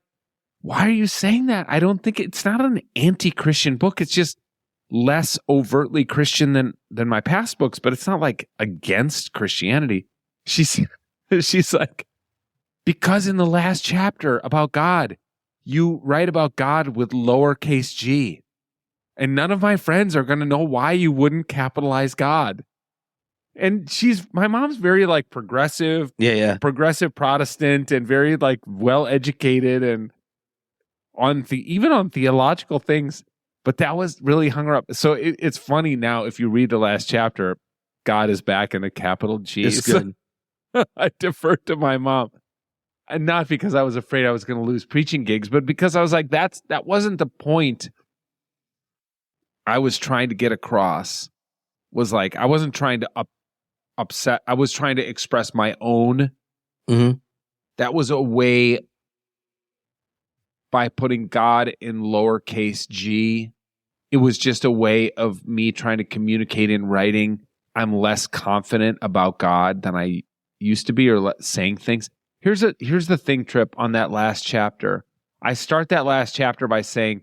why are you saying that? I don't think it's not an anti-Christian book. It's just less overtly Christian than my past books, but it's not like against Christianity. She's like, because in the last chapter about God, you write about God with lowercase g. And none of my friends are going to know why you wouldn't capitalize God. And my mom's very like progressive, progressive Protestant, and very like well-educated and even on theological things. But that was really hung her up. So it's funny now, if you read the last chapter, God is back in a capital G. It's good. I deferred to my mom. And not because I was afraid I was going to lose preaching gigs, but because I was like, that wasn't the point I was trying to get across. Was like, I wasn't trying to upset. I was trying to express my own. That was a way, by putting God in lowercase g, it was just a way of me trying to communicate in writing. I'm less confident about God than I used to be, or saying things. Here's the thing, Trip, on that last chapter. I start that last chapter by saying,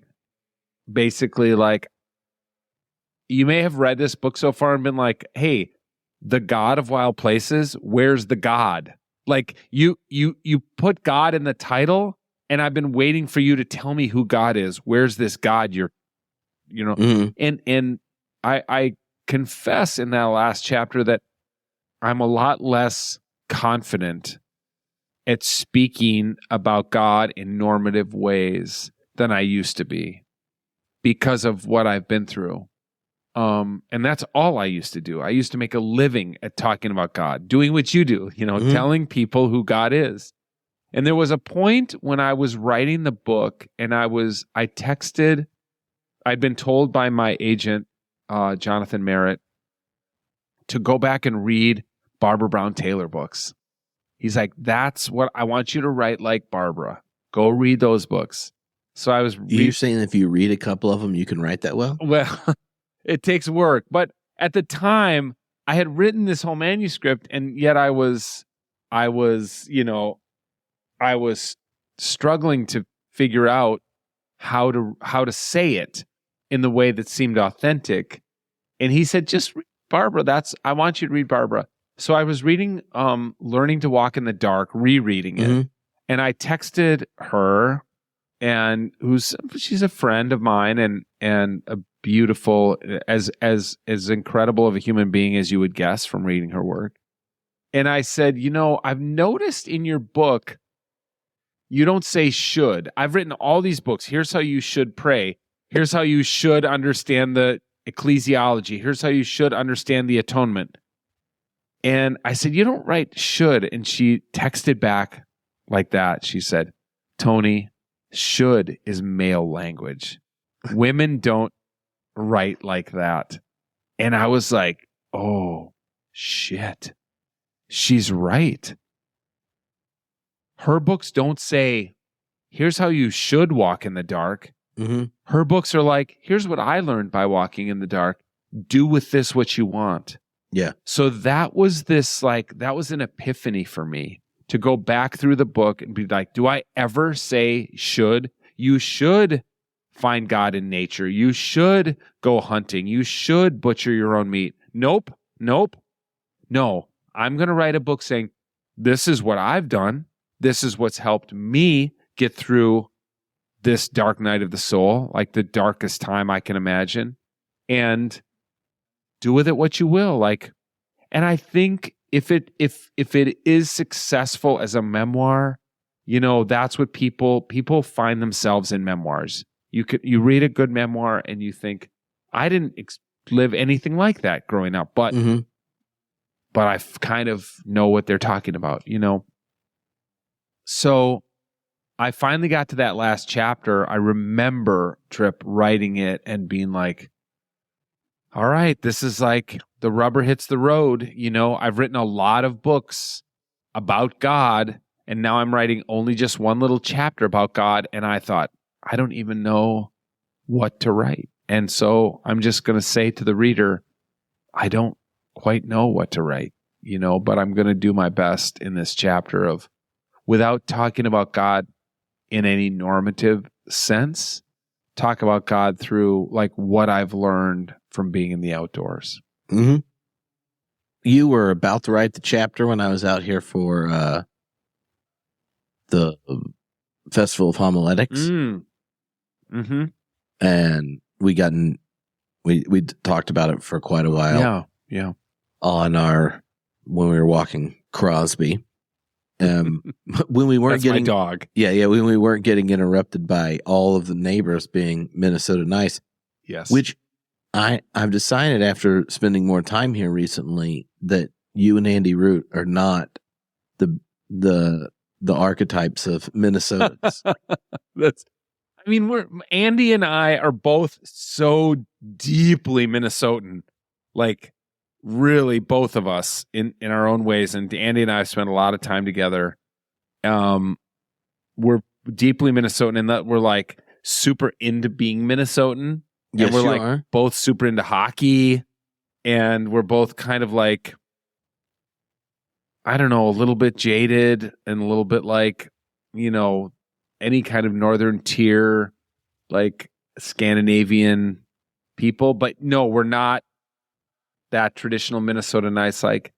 basically, like, you may have read this book so far and been like, hey, the God of Wild Places, where's the God? Like, you put God in the title, and I've been waiting for you to tell me who God is. Where's this God? And I confess in that last chapter that I'm a lot less confident at speaking about God in normative ways than I used to be because of what I've been through. And that's all I used to do. I used to make a living at talking about God, doing what you do, telling people who God is. And there was a point when I was writing the book and I'd been told by my agent, Jonathan Merritt, to go back and read Barbara Brown Taylor books. He's like, that's what I want you to write like Barbara. Go read those books. So I was... You're saying if you read a couple of them, you can write that well? Well, it takes work. But at the time, I had written this whole manuscript, and yet I was struggling to figure out how to say it in the way that seemed authentic. And he said, just read Barbara. I want you to read Barbara. So I was reading Learning to Walk in the Dark, rereading it. And I texted her, and she's a friend of mine and a beautiful, as incredible of a human being as you would guess from reading her work. And I said, I've noticed in your book, you don't say should. I've written all these books. Here's how you should pray. Here's how you should understand the ecclesiology. Here's how you should understand the atonement. And I said, you don't write should. And she texted back like that. She said, Tony, should is male language. Women don't write like that. And I was like, oh, shit. She's right. Her books don't say, here's how you should walk in the dark. Her books are like, here's what I learned by walking in the dark. Do with this what you want. Yeah. So that was an epiphany for me to go back through the book and be like, do I ever say should? You should find God in nature. You should go hunting. You should butcher your own meat. Nope. No, I'm going to write a book saying, this is what I've done. This is what's helped me get through this dark night of the soul, like the darkest time I can imagine, and do with it what you will. And I think if it is successful as a memoir, that's what people find themselves in memoirs. You read a good memoir and you think, I didn't live anything like that growing up, but I kind of know what they're talking about, So I finally got to that last chapter. I remember, Trip, writing it and being like, all right, this is like the rubber hits the road. I've written a lot of books about God, and now I'm writing only just one little chapter about God. And I thought, I don't even know what to write. And so I'm just going to say to the reader, I don't quite know what to write, but I'm going to do my best in this chapter of, without talking about God in any normative sense, talk about God through like what I've learned from being in the outdoors. You were about to write the chapter when I was out here for the Festival of Homiletics. And we talked about it for quite a while. Yeah. When we were walking Crosby. When we weren't That's my dog. Yeah. When we weren't getting interrupted by all of the neighbors being Minnesota nice. Yes. Which I've decided after spending more time here recently that you and Andy Root are not the archetypes of Minnesotans. Andy and I are both so deeply Minnesotan, like really both of us in our own ways. And Andy and I have spent a lot of time together. We're deeply Minnesotan in that we're like super into being Minnesotan. Yes, and we're like are. both super into hockey, and we're both kind of like, I don't know, a little bit jaded and a little bit like, any kind of northern tier, like Scandinavian people. But no, we're not that traditional Minnesota nice, like,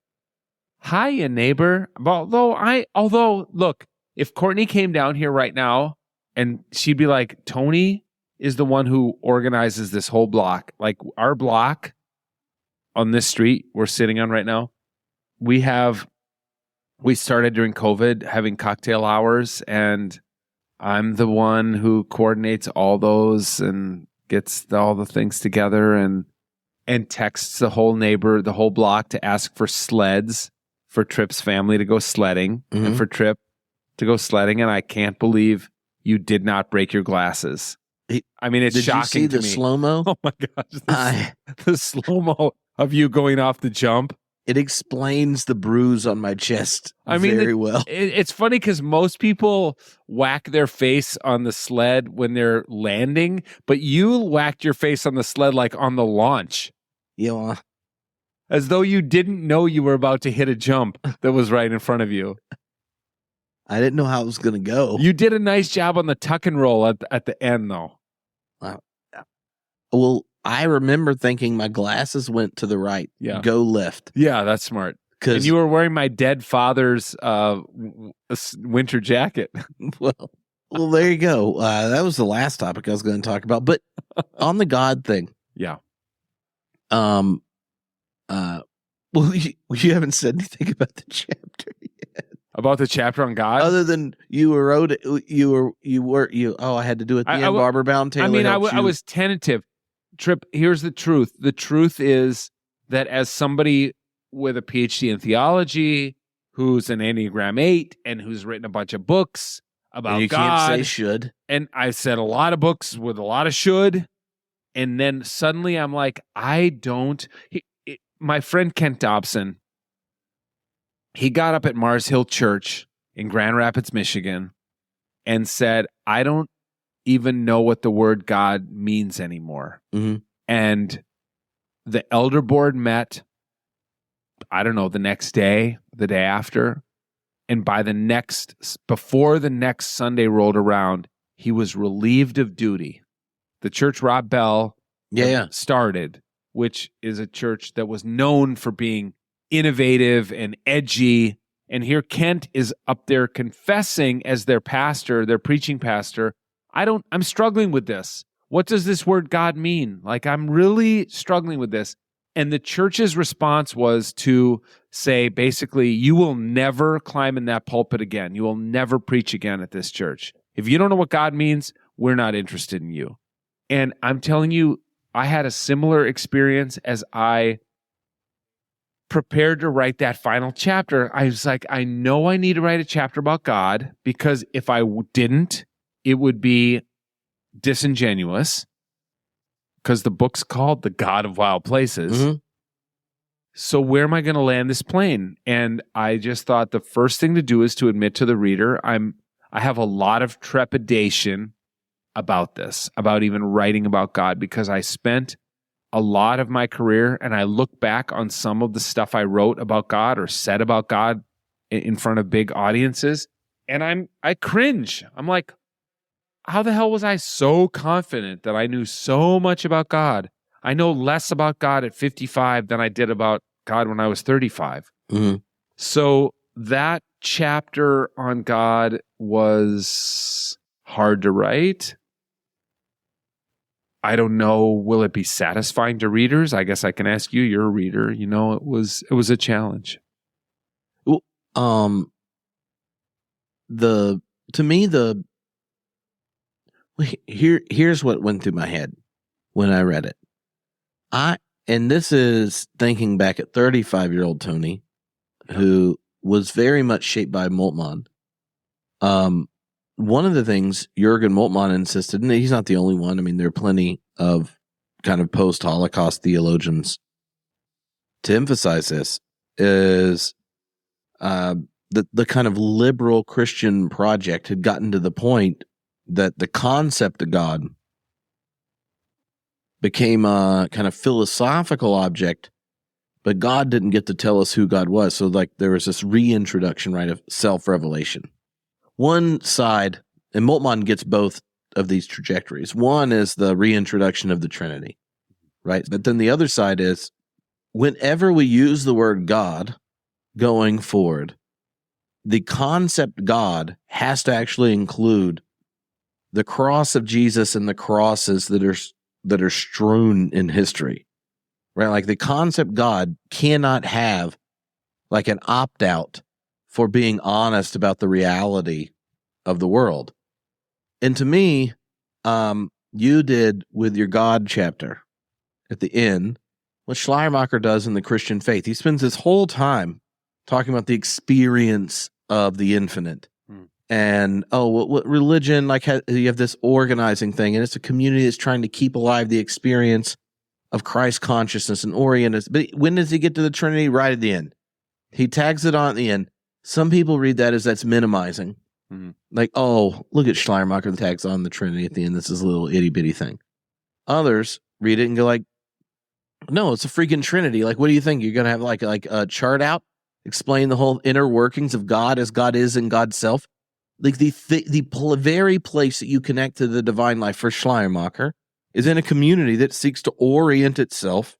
hiya, neighbor. Although, look, if Courtney came down here right now and she'd be like, Tony is the one who organizes this whole block. Like our block on this street we're sitting on right now, we started during COVID having cocktail hours, and I'm the one who coordinates all those and gets all the things together and texts the whole block to ask for sleds for Tripp's family to go sledding and for Tripp to go sledding. And I can't believe you did not break your glasses. I mean, it's shocking to me. Did you see the slow-mo? Oh my gosh. The slow-mo of you going off the jump. It explains the bruise on my chest very well. It's funny because most people whack their face on the sled when they're landing, but you whacked your face on the sled like on the launch. Yeah. As though you didn't know you were about to hit a jump that was right in front of you. I didn't know how it was going to go. You did a nice job on the tuck and roll at the end, though. Well, I remember thinking my glasses went to the right. Yeah. Go left. Yeah, that's smart. And you were wearing my dead father's winter jacket. Well, there you go. That was the last topic I was going to talk about. But on the God thing. Yeah. Well, you haven't said anything about the chapter yet. About the chapter on God? Other than you wrote it, I had to do it at the end, Barber Bound Taylor. I mean, I was tentative. Tripp, here's the truth. The truth is that as somebody with a PhD in theology, who's an Enneagram 8, and who's written a bunch of books about you God. Can't say should. And I said a lot of books with a lot of should. And then suddenly I'm like, my friend Kent Dobson, he got up at Mars Hill Church in Grand Rapids, Michigan, and said, I don't even know what the word God means anymore. Mm-hmm. And the elder board met, I don't know, the next day, the day after. And before the next Sunday rolled around, he was relieved of duty. The church Rob Bell started, which is a church that was known for being innovative and edgy. And here Kent is up there confessing as their pastor, their preaching pastor, I'm struggling with this. What does this word God mean? Like, I'm really struggling with this. And the church's response was to say, basically, you will never climb in that pulpit again. You will never preach again at this church. If you don't know what God means, we're not interested in you. And I'm telling you, I had a similar experience as I prepared to write that final chapter. I was like, I know I need to write a chapter about God, because if I didn't, it would be disingenuous, because the book's called The God of Wild Places. Mm-hmm. So where am I going to land this plane? And I just thought the first thing to do is to admit to the reader, I have a lot of trepidation about this, about even writing about God, because I spent a lot of my career, and I look back on some of the stuff I wrote about God or said about God in front of big audiences, and I cringe. I'm like, how the hell was I so confident that I knew so much about God? I know less about God at 55 than I did about God when I was 35. Mm-hmm. So that chapter on God was hard to write. I don't know, will it be satisfying to readers? I guess I can ask you, you're a reader. You know, it was a challenge. Well, here's what went through my head when I read it. And this is thinking back at 35-year-old Tony, who was very much shaped by Moltmann. One of the things Jürgen Moltmann insisted, and he's not the only one, I mean, there are plenty of kind of post-Holocaust theologians to emphasize this, is the kind of liberal Christian project had gotten to the point that the concept of God became a kind of philosophical object, but God didn't get to tell us who God was. So like there was this reintroduction, right, of self-revelation. One side, and Moltmann gets both of these trajectories. One is the reintroduction of the Trinity, right? But then the other side is whenever we use the word God going forward, the concept God has to actually include the cross of Jesus and the crosses that are strewn in history, right? Like the concept God cannot have like an opt-out for being honest about the reality of the world. And to me, you did with your God chapter at the end what Schleiermacher does in the Christian faith. He spends his whole time talking about the experience of the infinite. And, what religion, like you have this organizing thing, and it's a community that's trying to keep alive the experience of Christ consciousness and orient us. But when does he get to the Trinity? Right at the end. He tags it on at the end. Some people read that as that's minimizing. Like, oh, look at Schleiermacher, the tags on the Trinity at the end. This is a little itty bitty thing. Others read it and go like, no, it's a freaking Trinity. Like, what do you think? You're going to have like a chart out, explain the whole inner workings of God as God is in God's self. Like the very place that you connect to the divine life for Schleiermacher is in a community that seeks to orient itself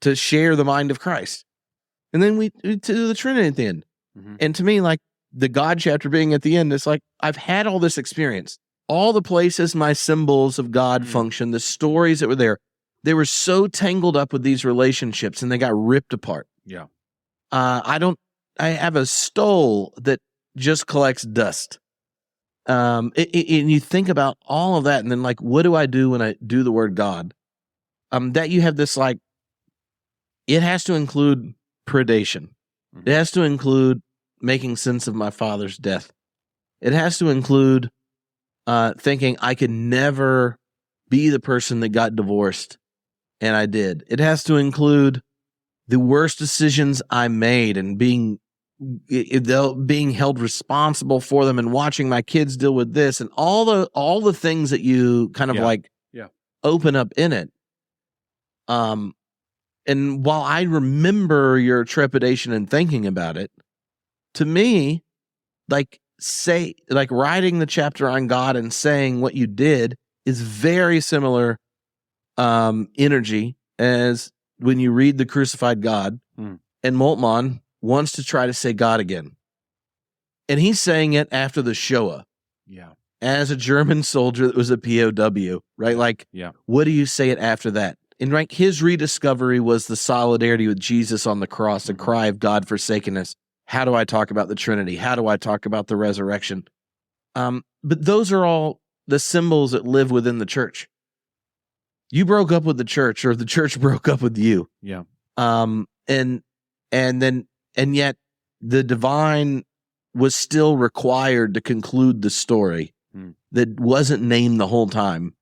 to share the mind of Christ. And then we to the Trinity at the end. And to me, like the God chapter being at the end, it's like, I've had all this experience. All the places my symbols of God function, the stories that were there, they were so tangled up with these relationships and they got ripped apart. Yeah. I have a stole that just collects dust. And you think about all of that, and then like, what do I do when I do the word God? That you have this like, it has to include predation. It has to include making sense of my father's death. It has to include thinking I could never be the person that got divorced, and I did. It has to include the worst decisions I made and being held responsible for them, and watching my kids deal with this, and all the things that you kind of open up in it. And while I remember your trepidation and thinking about it, to me, like writing the chapter on God and saying what you did is very similar energy as when you read The Crucified God, and Moltmann wants to try to say God again. And he's saying it after the Shoah. Yeah. As a German soldier that was a POW, right? Like, what do you say it after that? And like his rediscovery was the solidarity with Jesus on the cross, the cry of God forsakenness. How do I talk about the Trinity? How do I talk about the resurrection? But those are all the symbols that live within the church. You broke up with the church, or the church broke up with you. Yeah. And yet the divine was still required to conclude the story that wasn't named the whole time.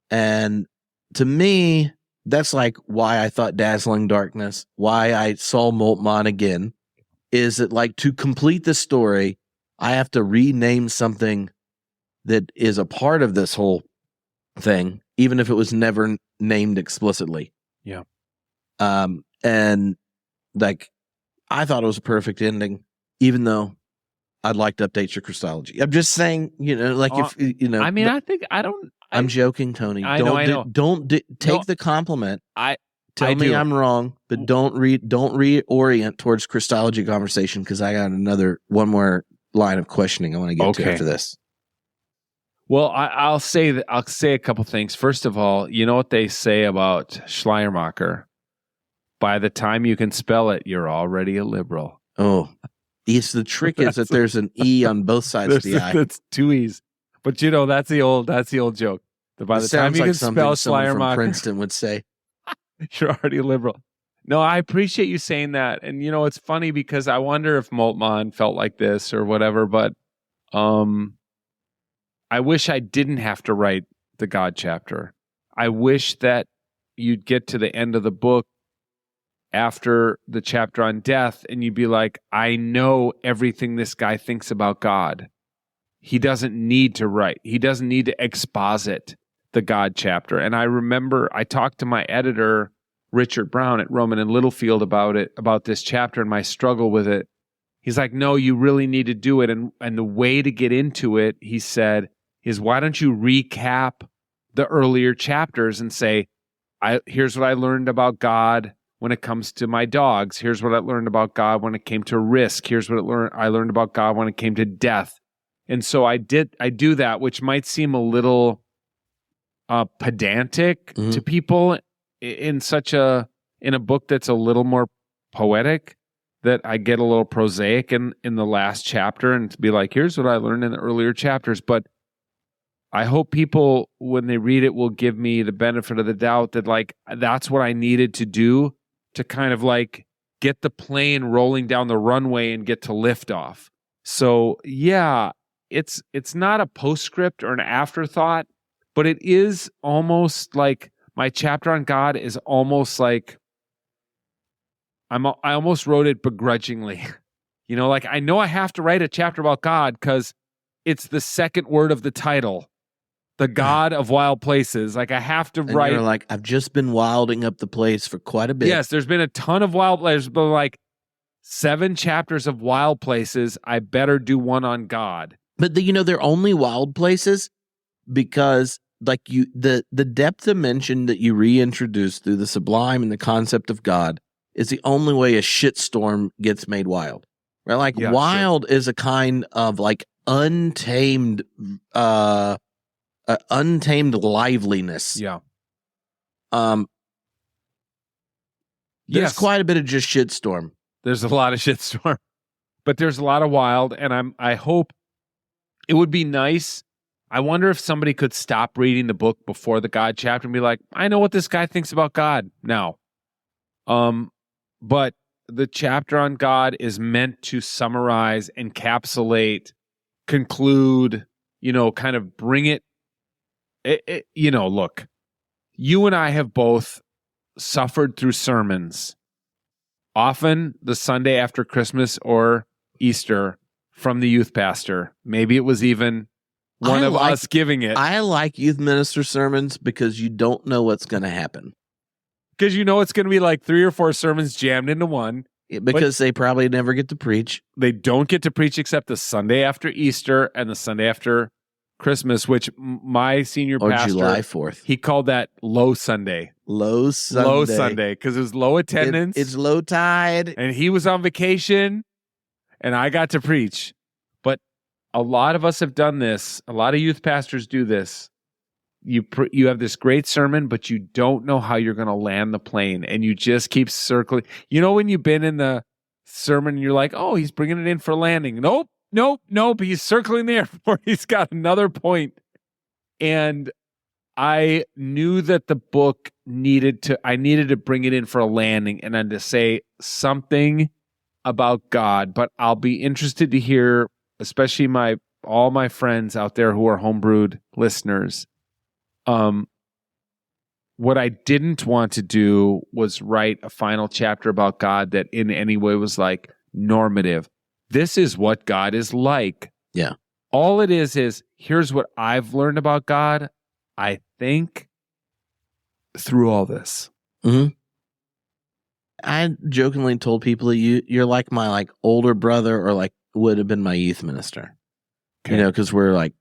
And to me, that's like why I thought Dazzling Darkness, why I saw Moltmann again, is that like to complete the story, I have to rename something that is a part of this whole thing, even if it was never named explicitly. Yeah. And like, I thought it was a perfect ending, even though I'd like to update your Christology. I'm just saying, like if, I mean, I'm joking, Tony. I know. Don't take the compliment. Tell me do. I'm wrong, but don't reorient towards Christology conversation, because I got one more line of questioning I want to get to after this. Well, I'll say a couple things. First of all, you know what they say about Schleiermacher? By the time you can spell it, you're already a liberal. Oh, the trick is that there's an E on both sides of the I. That's two E's. But that's the old joke. That by the time you can spell Schleiermacher, from Princeton would say, you're already a liberal. No, I appreciate you saying that. And it's funny because I wonder if Moltmann felt like this or whatever, but I wish I didn't have to write the God chapter. I wish that you'd get to the end of the book after the chapter on death and you'd be like, I know everything this guy thinks about God. He doesn't need to write. He doesn't need to exposit the God chapter. And I remember I talked to my editor, Richard Brown at Roman and Littlefield, about this chapter and my struggle with it. He's like, no, you really need to do it. And the way to get into it, he said, is why don't you recap the earlier chapters and say, here's what I learned about God when it comes to my dogs. Here's what I learned about God when it came to risk. Here's what I learned about God when it came to death. And so I do that, which might seem a little pedantic to people in a book that's a little more poetic. that I get a little prosaic in the last chapter and to be like, here's what I learned in the earlier chapters. But I hope people, when they read it, will give me the benefit of the doubt that like, that's what I needed to do to kind of like get the plane rolling down the runway and get to liftoff. So yeah, it's not a postscript or an afterthought, but it is almost like my chapter on God is almost like I almost wrote it begrudgingly. You know, like I know I have to write a chapter about God because it's the second word of the title, the God of wild places. Like I have to write. You're like, I've just been wilding up the place for quite a bit. Yes, there's been a ton of wild places, but like 7 chapters of wild places. I better do one on God. But they're only wild places because like the depth dimension that you reintroduce through the sublime and the concept of God is the only way a shitstorm gets made wild. Right? Like wild is a kind of like untamed liveliness. Yeah. There's quite a bit of just shitstorm. There's a lot of shitstorm, but there's a lot of wild, and I hope it would be nice. I wonder if somebody could stop reading the book before the God chapter and be like, I know what this guy thinks about God now. But the chapter on God is meant to summarize, encapsulate, conclude, kind of bring it. Look, you and I have both suffered through sermons, often the Sunday after Christmas or Easter from the youth pastor. Maybe it was even one of us giving it. I like youth minister sermons because you don't know what's going to happen. Because it's going to be like 3 or 4 sermons jammed into one. Because they probably never get to preach. They don't get to preach except the Sunday after Easter and the Sunday after Christmas, which my senior pastor, July 4th, he called that low Sunday. Low Sunday, because it was low attendance. It's low tide, and he was on vacation, and I got to preach. But a lot of us have done this. A lot of youth pastors do this. You have this great sermon, but you don't know how you're going to land the plane, and you just keep circling. When you've been in the sermon, and you're like, oh, he's bringing it in for landing. Nope. He's circling the airport. He's got another point. And I knew that the book needed to bring it in for a landing and then to say something about God. But I'll be interested to hear, especially all my friends out there who are homebrewed listeners. What I didn't want to do was write a final chapter about God that in any way was like normative. This is what God is like. Yeah. All it is here's what I've learned about God, I think, through all this. Mm-hmm. I jokingly told people you're like my like older brother or like would have been my youth minister. Okay. Because we're like,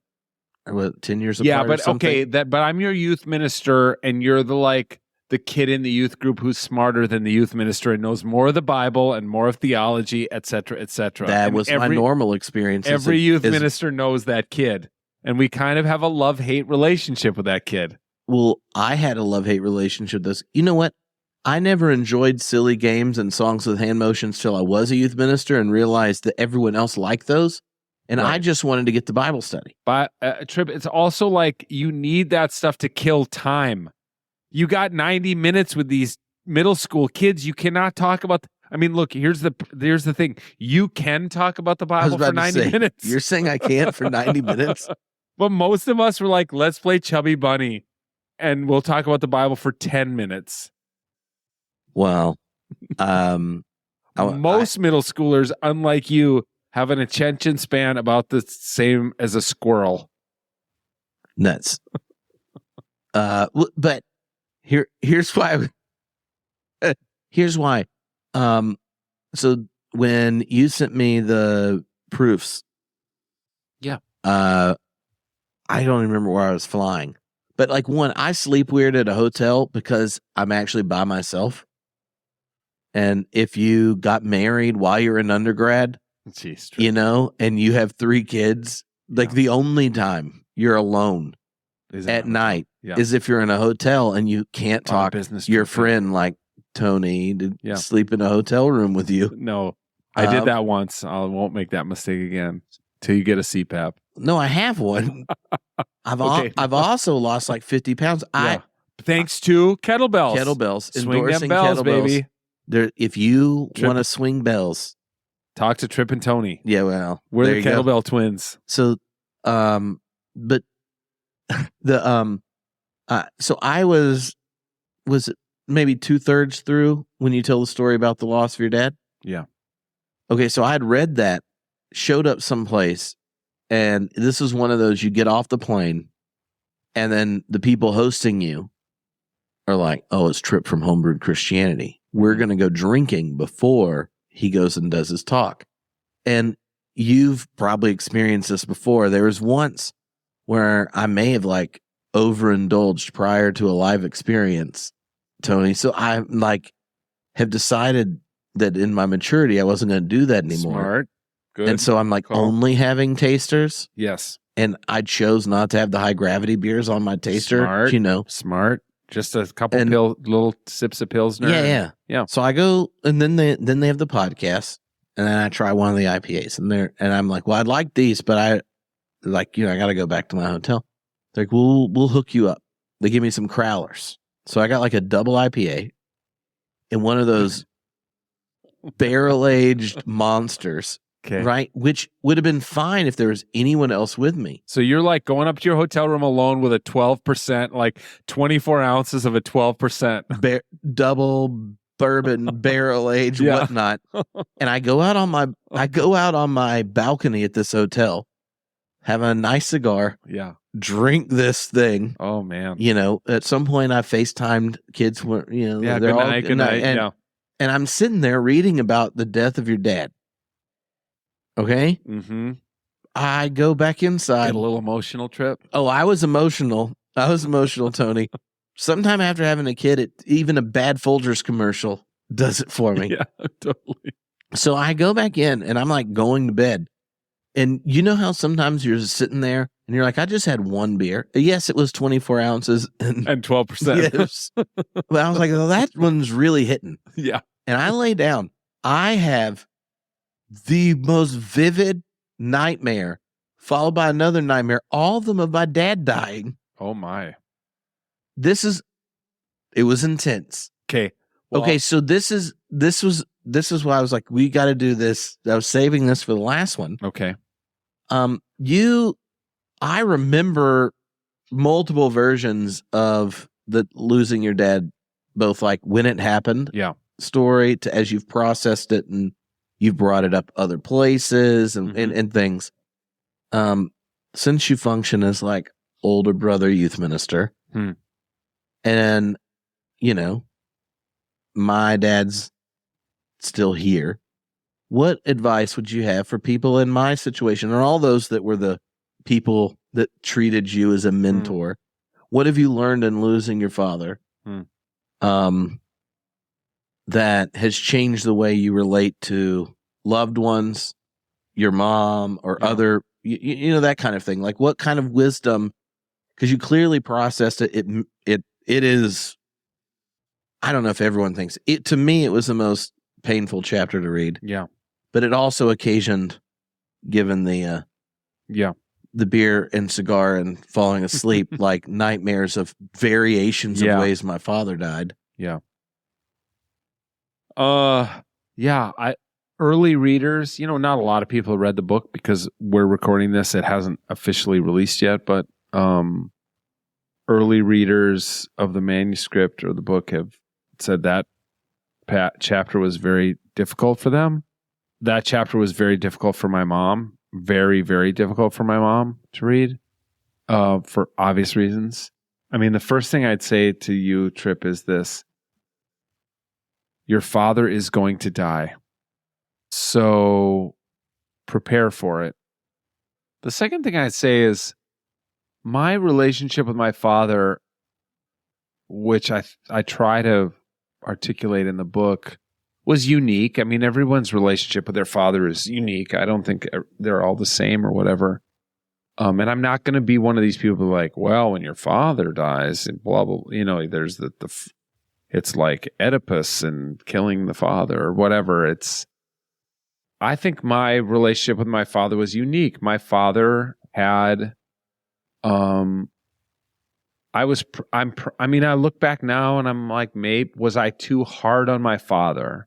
10 years apart. Yeah, but okay, but I'm your youth minister, and you're the kid in the youth group who's smarter than the youth minister and knows more of the Bible and more of theology, et cetera, et cetera. That was my normal experience. Every youth minister knows that kid, and we kind of have a love-hate relationship with that kid. Well, I had a love-hate relationship with this. You know what? I never enjoyed silly games and songs with hand motions till I was a youth minister and realized that everyone else liked those. And right. I just wanted to get to Bible study. But Trip, it's also like you need that stuff to kill time. You got 90 minutes with these middle school kids. You cannot talk about. Look. Here's the thing. You can talk about the Bible for 90 minutes. You're saying I can't for 90 minutes? But most of us were like, let's play Chubby Bunny, and we'll talk about the Bible for 10 minutes. Well, most middle schoolers, unlike you, have an attention span about the same as a squirrel. Nuts. But here's why. Here's why. So when you sent me the proofs, I don't even remember where I was flying. But like I sleep weird at a hotel because I'm actually by myself. And if you got married while you're in undergrad, jeez, and you have 3 kids, like the only time you're alone at night is if you're in a hotel and you can't talk your friend like Tony to sleep in a hotel room with you. No, I did that once. I won't make that mistake again till you get a CPAP. No, I have one. I've also lost like 50 pounds. Yeah. Thanks to kettlebells. Kettlebells. Swing Endorsing them bells, kettlebells. baby. If you want to swing bells, talk to Trip and Tony. Yeah, well, we're the kettlebell twins. So, but the so I was it maybe 2/3 through when you tell the story about the loss of your dad? Yeah. Okay, so I had read that, showed up someplace, and this is one of those, you get off the plane, and then the people hosting you are like, oh, it's Trip from Homebrewed Christianity. We're going to go drinking before he goes and does his talk. And you've probably experienced this before. There was once where I may have like overindulged prior to a live experience, Tony. So I like have decided that in my maturity, I wasn't going to do that anymore. Smart. Good. And so I'm like only having tasters. Yes. And I chose not to have the high gravity beers on my taster. Smart. You know. Smart. Just a couple little sips of Pilsner. Yeah. So I go, and then they have the podcast, and then I try one of the IPAs, and I'm like, well, I'd like these, but I got to go back to my hotel. They're like, we'll hook you up. They give me some crowlers. So I got like a double IPA and one of those barrel-aged monsters, right? Which would have been fine if there was anyone else with me. So you're like going up to your hotel room alone with a 12%, like 24 ounces of a 12%. Double bourbon, barrel-aged, whatnot. And I go out on my balcony at this hotel, have a nice cigar. Yeah. Drink this thing. Oh man! You know, at some point I FaceTimed kids. Were they're good night. And I'm sitting there reading about the death of your dad. Okay. Mm-hmm. I go back inside. Get a little emotional, Trip. Oh, I was emotional, Tony. Sometime after having a kid, even a bad Folgers commercial does it for me. Yeah, totally. So I go back in and I'm like going to bed. And you know how sometimes you're just sitting there and you're like, I just had one beer. Yes, it was 24 ounces. And 12%. Yes. But I was like, well, that one's really hitting. Yeah. And I lay down. I have the most vivid nightmare followed by another nightmare, all of them of my dad dying. Oh, my. It was intense. Okay. Well, okay, so this is why I was like, we got to do this. I was saving this for the last one. Okay. I remember multiple versions of the losing your dad, both like when it happened, story to as you've processed it and you've brought it up other places and things. Since you function as like older brother youth minister, and my dad's still here. What advice would you have for people in my situation, or all those that were the people that treated you as a mentor? What have you learned in losing your father that has changed the way you relate to loved ones, your mom, or other, that kind of thing? Like, what kind of wisdom? Because you clearly processed it. It is. I don't know if everyone thinks it. To me, it was the most painful chapter to read. Yeah. But it also occasioned, given the beer and cigar and falling asleep, like nightmares of variations of ways my father died. Yeah. Early readers, not a lot of people have read the book because we're recording this. It hasn't officially released yet, but early readers of the manuscript or the book have said that chapter was very difficult for them. That chapter was very difficult for my mom. Very, very difficult for my mom to read for obvious reasons. I mean, the first thing I'd say to you, Trip, is this. Your father is going to die. So prepare for it. The second thing I'd say is my relationship with my father, which I try to articulate in the book, was unique. I mean, everyone's relationship with their father is unique. I don't think they're all the same or whatever. And I'm not going to be one of these people like, well, when your father dies and blah, blah, there's it's like Oedipus and killing the father or whatever. I think my relationship with my father was unique. My father had, I look back now and I'm like, maybe was I too hard on my father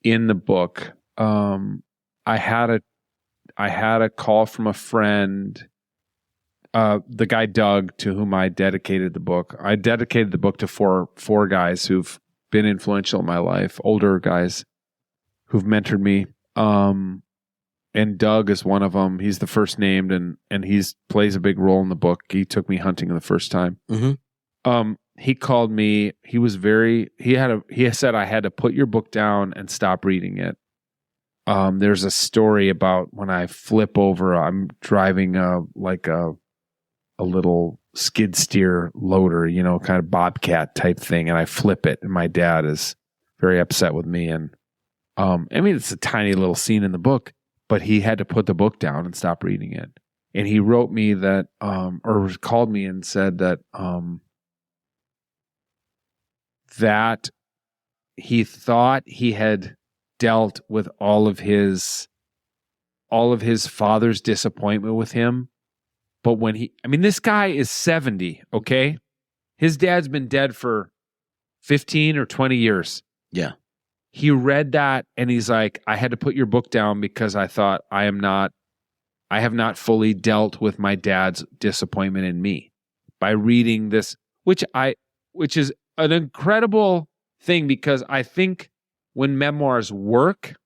in the book? I had a call from a friend, the guy Doug, to whom I dedicated the book. I dedicated the book to four guys who've been influential in my life, older guys who've mentored me. And Doug is one of them. He's the first named, and he's plays a big role in the book. He took me hunting the first time. Mm-hmm. He called me. He said I had to put your book down and stop reading it. There's a story about when I flip over. I'm driving a little skid steer loader, kind of bobcat type thing, and I flip it, and my dad is very upset with me. And it's a tiny little scene in the book, but he had to put the book down and stop reading it. And he wrote me that, or called me and said that that he thought he had dealt with all of his father's disappointment with him. But when this guy is 70, okay? His dad's been dead for 15 or 20 years. Yeah. He read that and he's like, I had to put your book down because I thought I have not fully dealt with my dad's disappointment in me by reading this, which is an incredible thing, because I think when memoirs work,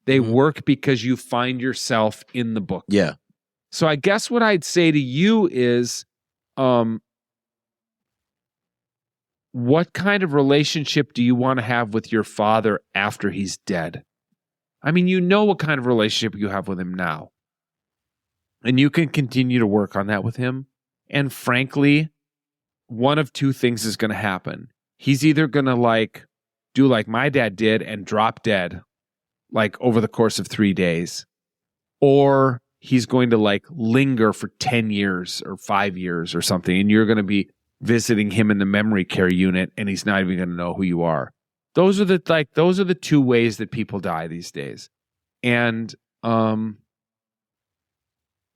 they work because you find yourself in the book. Yeah. So I guess what I'd say to you is, what kind of relationship do you want to have with your father after he's dead? I mean, what kind of relationship you have with him now. And you can continue to work on that with him. And frankly, one of two things is going to happen. He's either going to do like my dad did and drop dead, over the course of 3 days, or he's going to linger for 10 years or 5 years or something. And you're going to be visiting him in the memory care unit, and he's not even going to know who you are. Those are the two ways that people die these days. And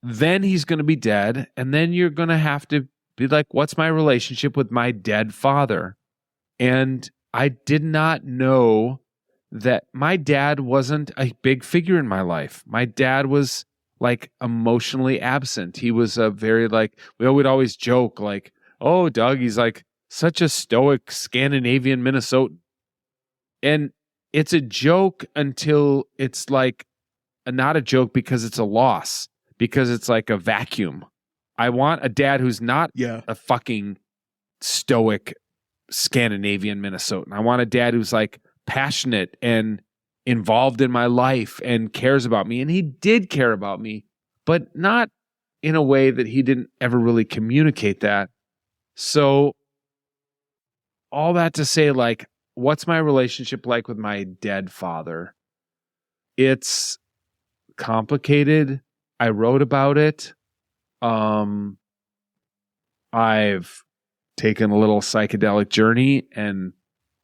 then he's going to be dead, and then you're going to have to be like, what's my relationship with my dead father? And I did not know that my dad wasn't a big figure in my life. My dad was emotionally absent. He was a very we would always joke oh, Doug, he's such a stoic Scandinavian Minnesotan. And it's a joke until it's not a joke because it's a loss, because it's a vacuum. I want a dad who's not a fucking stoic Scandinavian Minnesotan. I want a dad who's passionate and involved in my life and cares about me. And he did care about me, but not in a way that he didn't ever really communicate that. So all that to say, what's my relationship like with my dead father? It's complicated. I wrote about it. I've taken a little psychedelic journey and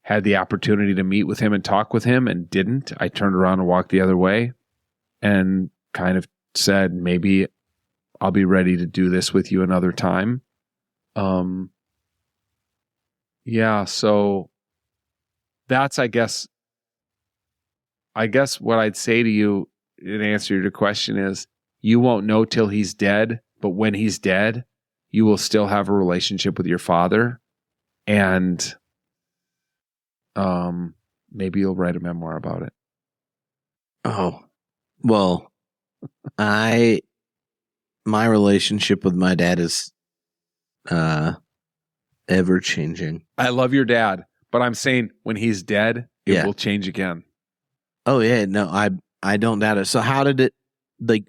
had the opportunity to meet with him and talk with him, and didn't. I turned around and walked the other way and kind of said, maybe I'll be ready to do this with you another time. So that's, I guess what I'd say to you in answer to your question is, you won't know till he's dead, but when he's dead, you will still have a relationship with your father, and maybe you'll write a memoir about it. Oh, well, my relationship with my dad is ever changing. I love your dad, but I'm saying when he's dead, it will change again. Oh yeah, no, I don't doubt it. So how did it,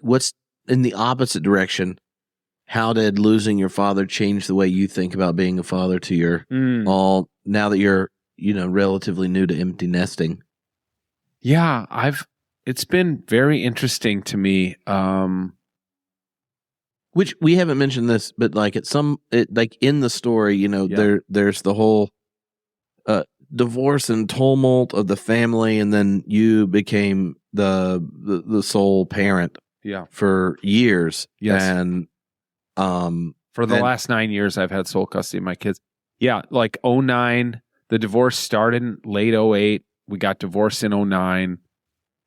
what's in the opposite direction? How did losing your father change the way you think about being a father to your now that you're, relatively new to empty nesting? Yeah, it's been very interesting to me. Which we haven't mentioned this, but in the story, there's the whole divorce and tumult of the family, and then you became the sole parent for years. Yes. And for the last 9 years, I've had sole custody of my kids. Yeah, like 2009, the divorce started in late 2008. We got divorced in 2009.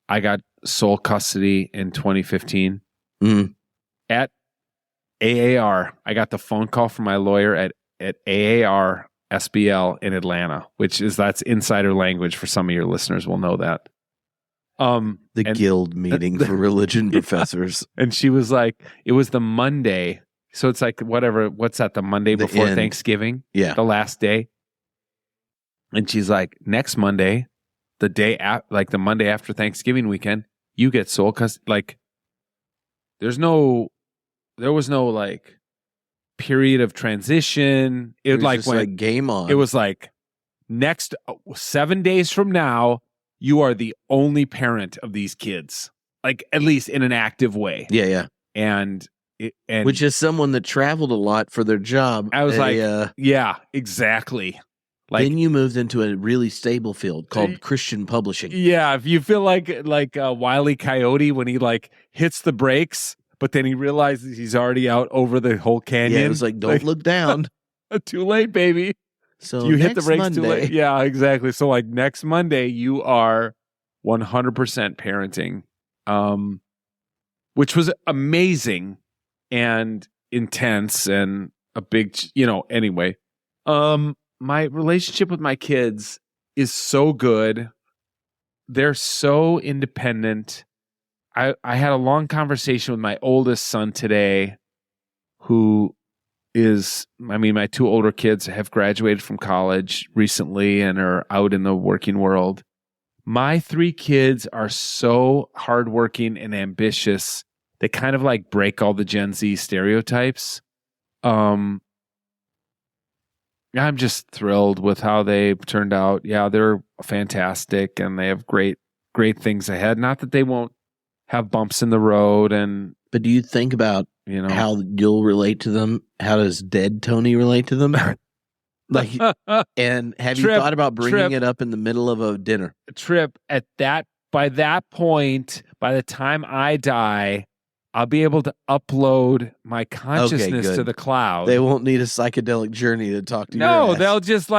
I got sole custody in 2015. At AAR, I got the phone call from my lawyer at AAR SBL in Atlanta, that's insider language for some of your listeners will know that. Guild meeting for religion professors. And she was like, it was the Monday. So it's like, what's that? The Monday before Thanksgiving? Yeah. The last day. And she's like, next Monday, the Monday after Thanksgiving weekend, you get sole custody. Like, there was no like period of transition. It was like game on. It was like next 7 days from now, you are the only parent of these kids, like at least in an active way. Yeah. And which is someone that traveled a lot for their job. I was yeah, exactly. Like, then you moved into a really stable field called Christian publishing. Yeah, if you feel like Wile E. Coyote when he like hits the brakes, but then he realizes he's already out over the whole canyon. Yeah, it was like, don't look down. Too late, baby. So you hit the brakes Monday, too late. Yeah, exactly. So like next Monday, you are 100% parenting, which was amazing and intense and a big, anyway. My relationship with my kids is so good. They're so independent. I had a long conversation with my oldest son today, who is, my two older kids have graduated from college recently and are out in the working world. My 3 kids are so hardworking and ambitious. They kind of like break all the Gen Z stereotypes. I'm just thrilled with how they turned out. Yeah, they're fantastic and they have great things ahead. Not that they won't have bumps in the road. But do you think about how you'll relate to them? How does dead Tony relate to them? Like, and have you thought about bringing it up in the middle of a dinner? By that point, by the time I die, I'll be able to upload my consciousness to the cloud. They won't need a psychedelic journey to talk to you. No, they'll just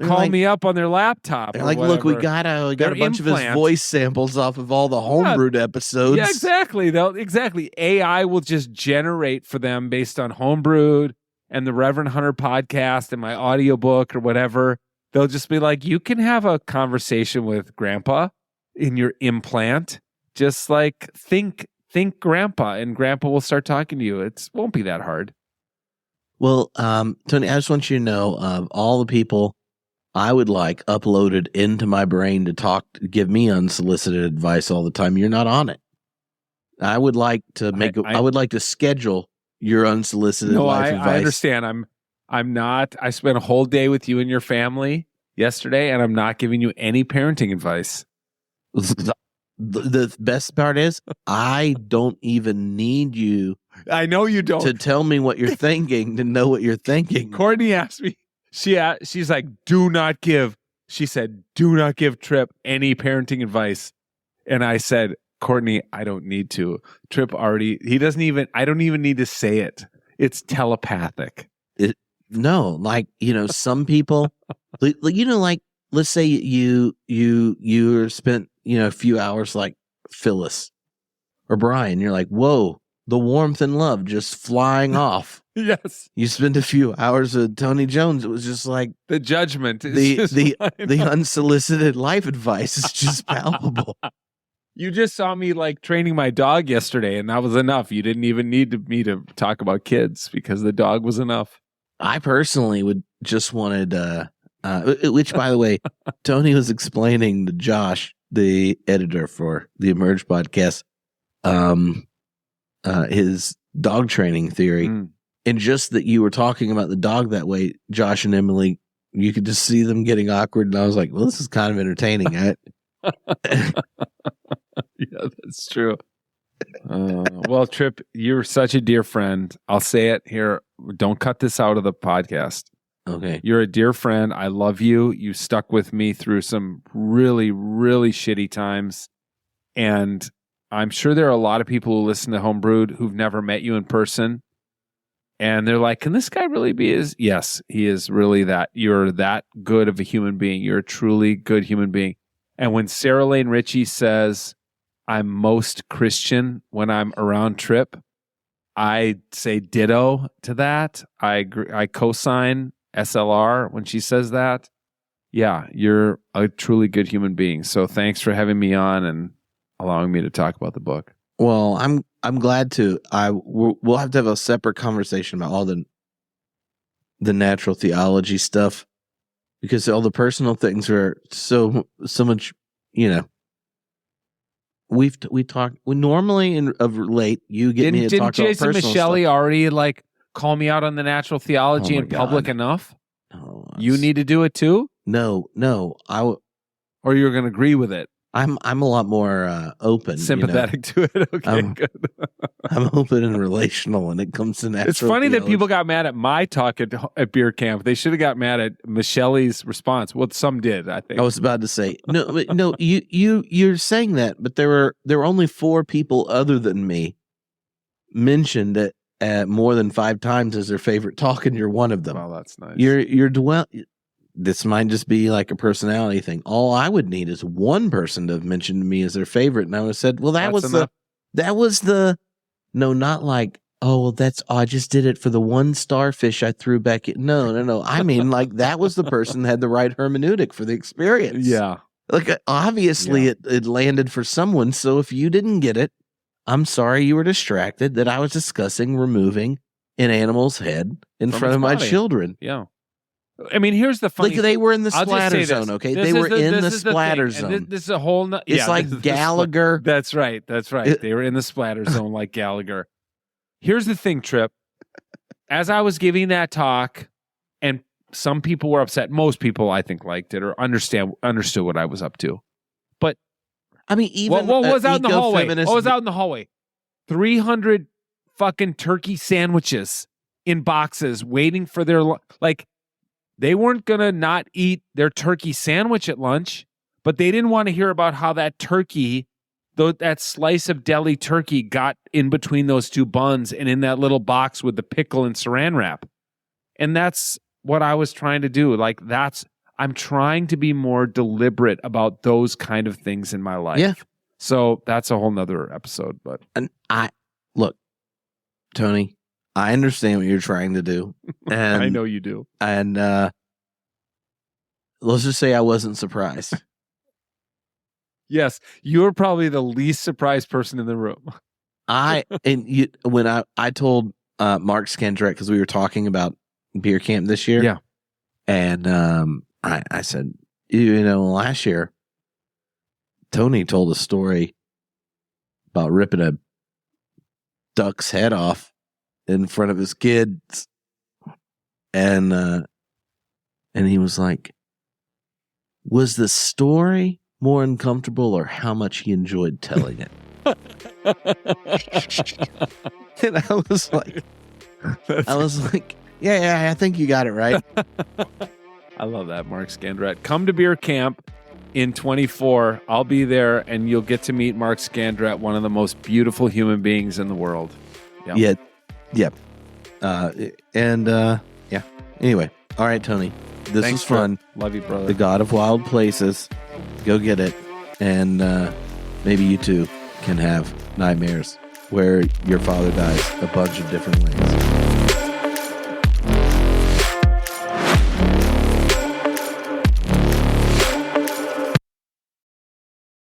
call me up on their laptop. They're like, look, we got a bunch of his voice samples off of all the homebrewed episodes. Yeah, exactly. Exactly. AI will just generate for them based on homebrewed and the Reverend Hunter podcast and my audiobook or whatever. They'll just be like, you can have a conversation with Grandpa in your implant. Just like think Grandpa, and Grandpa will start talking to you. It won't be that hard. Well, Tony, I just want you to know of all the people I would like uploaded into my brain to give me unsolicited advice all the time. You're not on it. I would like to I would like to schedule your unsolicited life advice. I understand. I'm not. I spent a whole day with you and your family yesterday, and I'm not giving you any parenting advice. The best part is I don't even need you. I know you don't. To tell me what you're thinking, to know what you're thinking. Courtney asked me. She's like, do not give Tripp any parenting advice. And I said, Courtney, I don't need to. Tripp I don't even need to say it. It's telepathic. Some people, like, let's say you spent, a few hours like Phyllis or Brian. You're like, whoa, the warmth and love just flying off. Yes. You spend a few hours with Tony Jones. It was just like the judgment. The unsolicited life advice is just palpable. You just saw me like training my dog yesterday, and that was enough. You didn't even need me to talk about kids because the dog was enough. I personally wanted, which by the way, Tony was explaining to Josh, the editor for the Emerge podcast, his dog training theory. And just that you were talking about the dog that way, Josh and Emily, you could just see them getting awkward. And I was like, well, this is kind of entertaining. Yeah, that's true. Well, Tripp, you're such a dear friend. I'll say it here. Don't cut this out of the podcast. Okay. You're a dear friend. I love you. You stuck with me through some really, really shitty times. And I'm sure there are a lot of people who listen to Homebrewed who've never met you in person. And they're like, can this guy really be his? Yes, he is really that. You're that good of a human being. You're a truly good human being. And when Sarah Lane Ritchie says, I'm most Christian when I'm around Trip, I say ditto to that. I agree. I co-sign SLR when she says that. Yeah, you're a truly good human being. So thanks for having me on and allowing me to talk about the book. Well, I'm glad to. We'll have to have a separate conversation about all the natural theology stuff, because all the personal things are so much. We talk. We normally of late you get me to talk about Jason personal Michelli stuff. already call me out on the natural theology in public enough? Oh, you need to do it too? No. Or you're going to agree with it? I'm a lot more open, sympathetic to it. Okay, good. I'm open and relational when it comes to natural. It's funny theology. that people got mad at my talk at beer camp. They should have got mad at Michelli's response. Well, some did, I think. I was about to say no. You're saying that, but there were only 4 people other than me mentioned it more than 5 times as their favorite talk, and you're one of them. Well, that's nice. This might just be like a personality thing. All I would need is one person to have mentioned me as their favorite, and I would have said, "Well, that was the no, not like, oh, well, I just did it for the one starfish I threw back in." No. I mean, like, that was the person that had the right hermeneutic for the experience. Yeah, like obviously it landed for someone. So if you didn't get it, I'm sorry you were distracted. That I was discussing removing an animal's head in front of my children. Yeah. I mean, here's the funny thing. They were in the splatter zone, okay? They were in the splatter zone. This is a whole... It's like Gallagher. That's right. They were in the splatter zone like Gallagher. Here's the thing, Trip. As I was giving that talk, and some people were upset, most people, I think, liked it or understood what I was up to. But... I mean, even... What was out in the hallway? What was out in the hallway? 300 fucking turkey sandwiches in boxes waiting for their... They weren't going to not eat their turkey sandwich at lunch, but they didn't want to hear about how that turkey, that slice of deli turkey got in between those 2 buns and in that little box with the pickle and saran wrap. And that's what I was trying to do. I'm trying to be more deliberate about those kind of things in my life. Yeah. So that's a whole nother episode. And look, Tony, I understand what you're trying to do. And I know you do. And let's just say I wasn't surprised. Yes, you're probably the least surprised person in the room. When I told Mark Skendrek, because we were talking about beer camp this year. Yeah. And I said, last year, Tony told a story about ripping a duck's head off in front of his kids, and he was like, was the story more uncomfortable or how much he enjoyed telling it? And I was like, yeah, I think you got it right. I love that, Mark Skandrat. Come to beer camp in 24. I'll be there, and you'll get to meet Mark Skandrat, one of the most beautiful human beings in the world. Yep. Yep. Anyway, all right, Tony. This was fun. Love you, brother. The God of Wild Places. Go get it. And maybe you too can have nightmares where your father dies a bunch of different ways.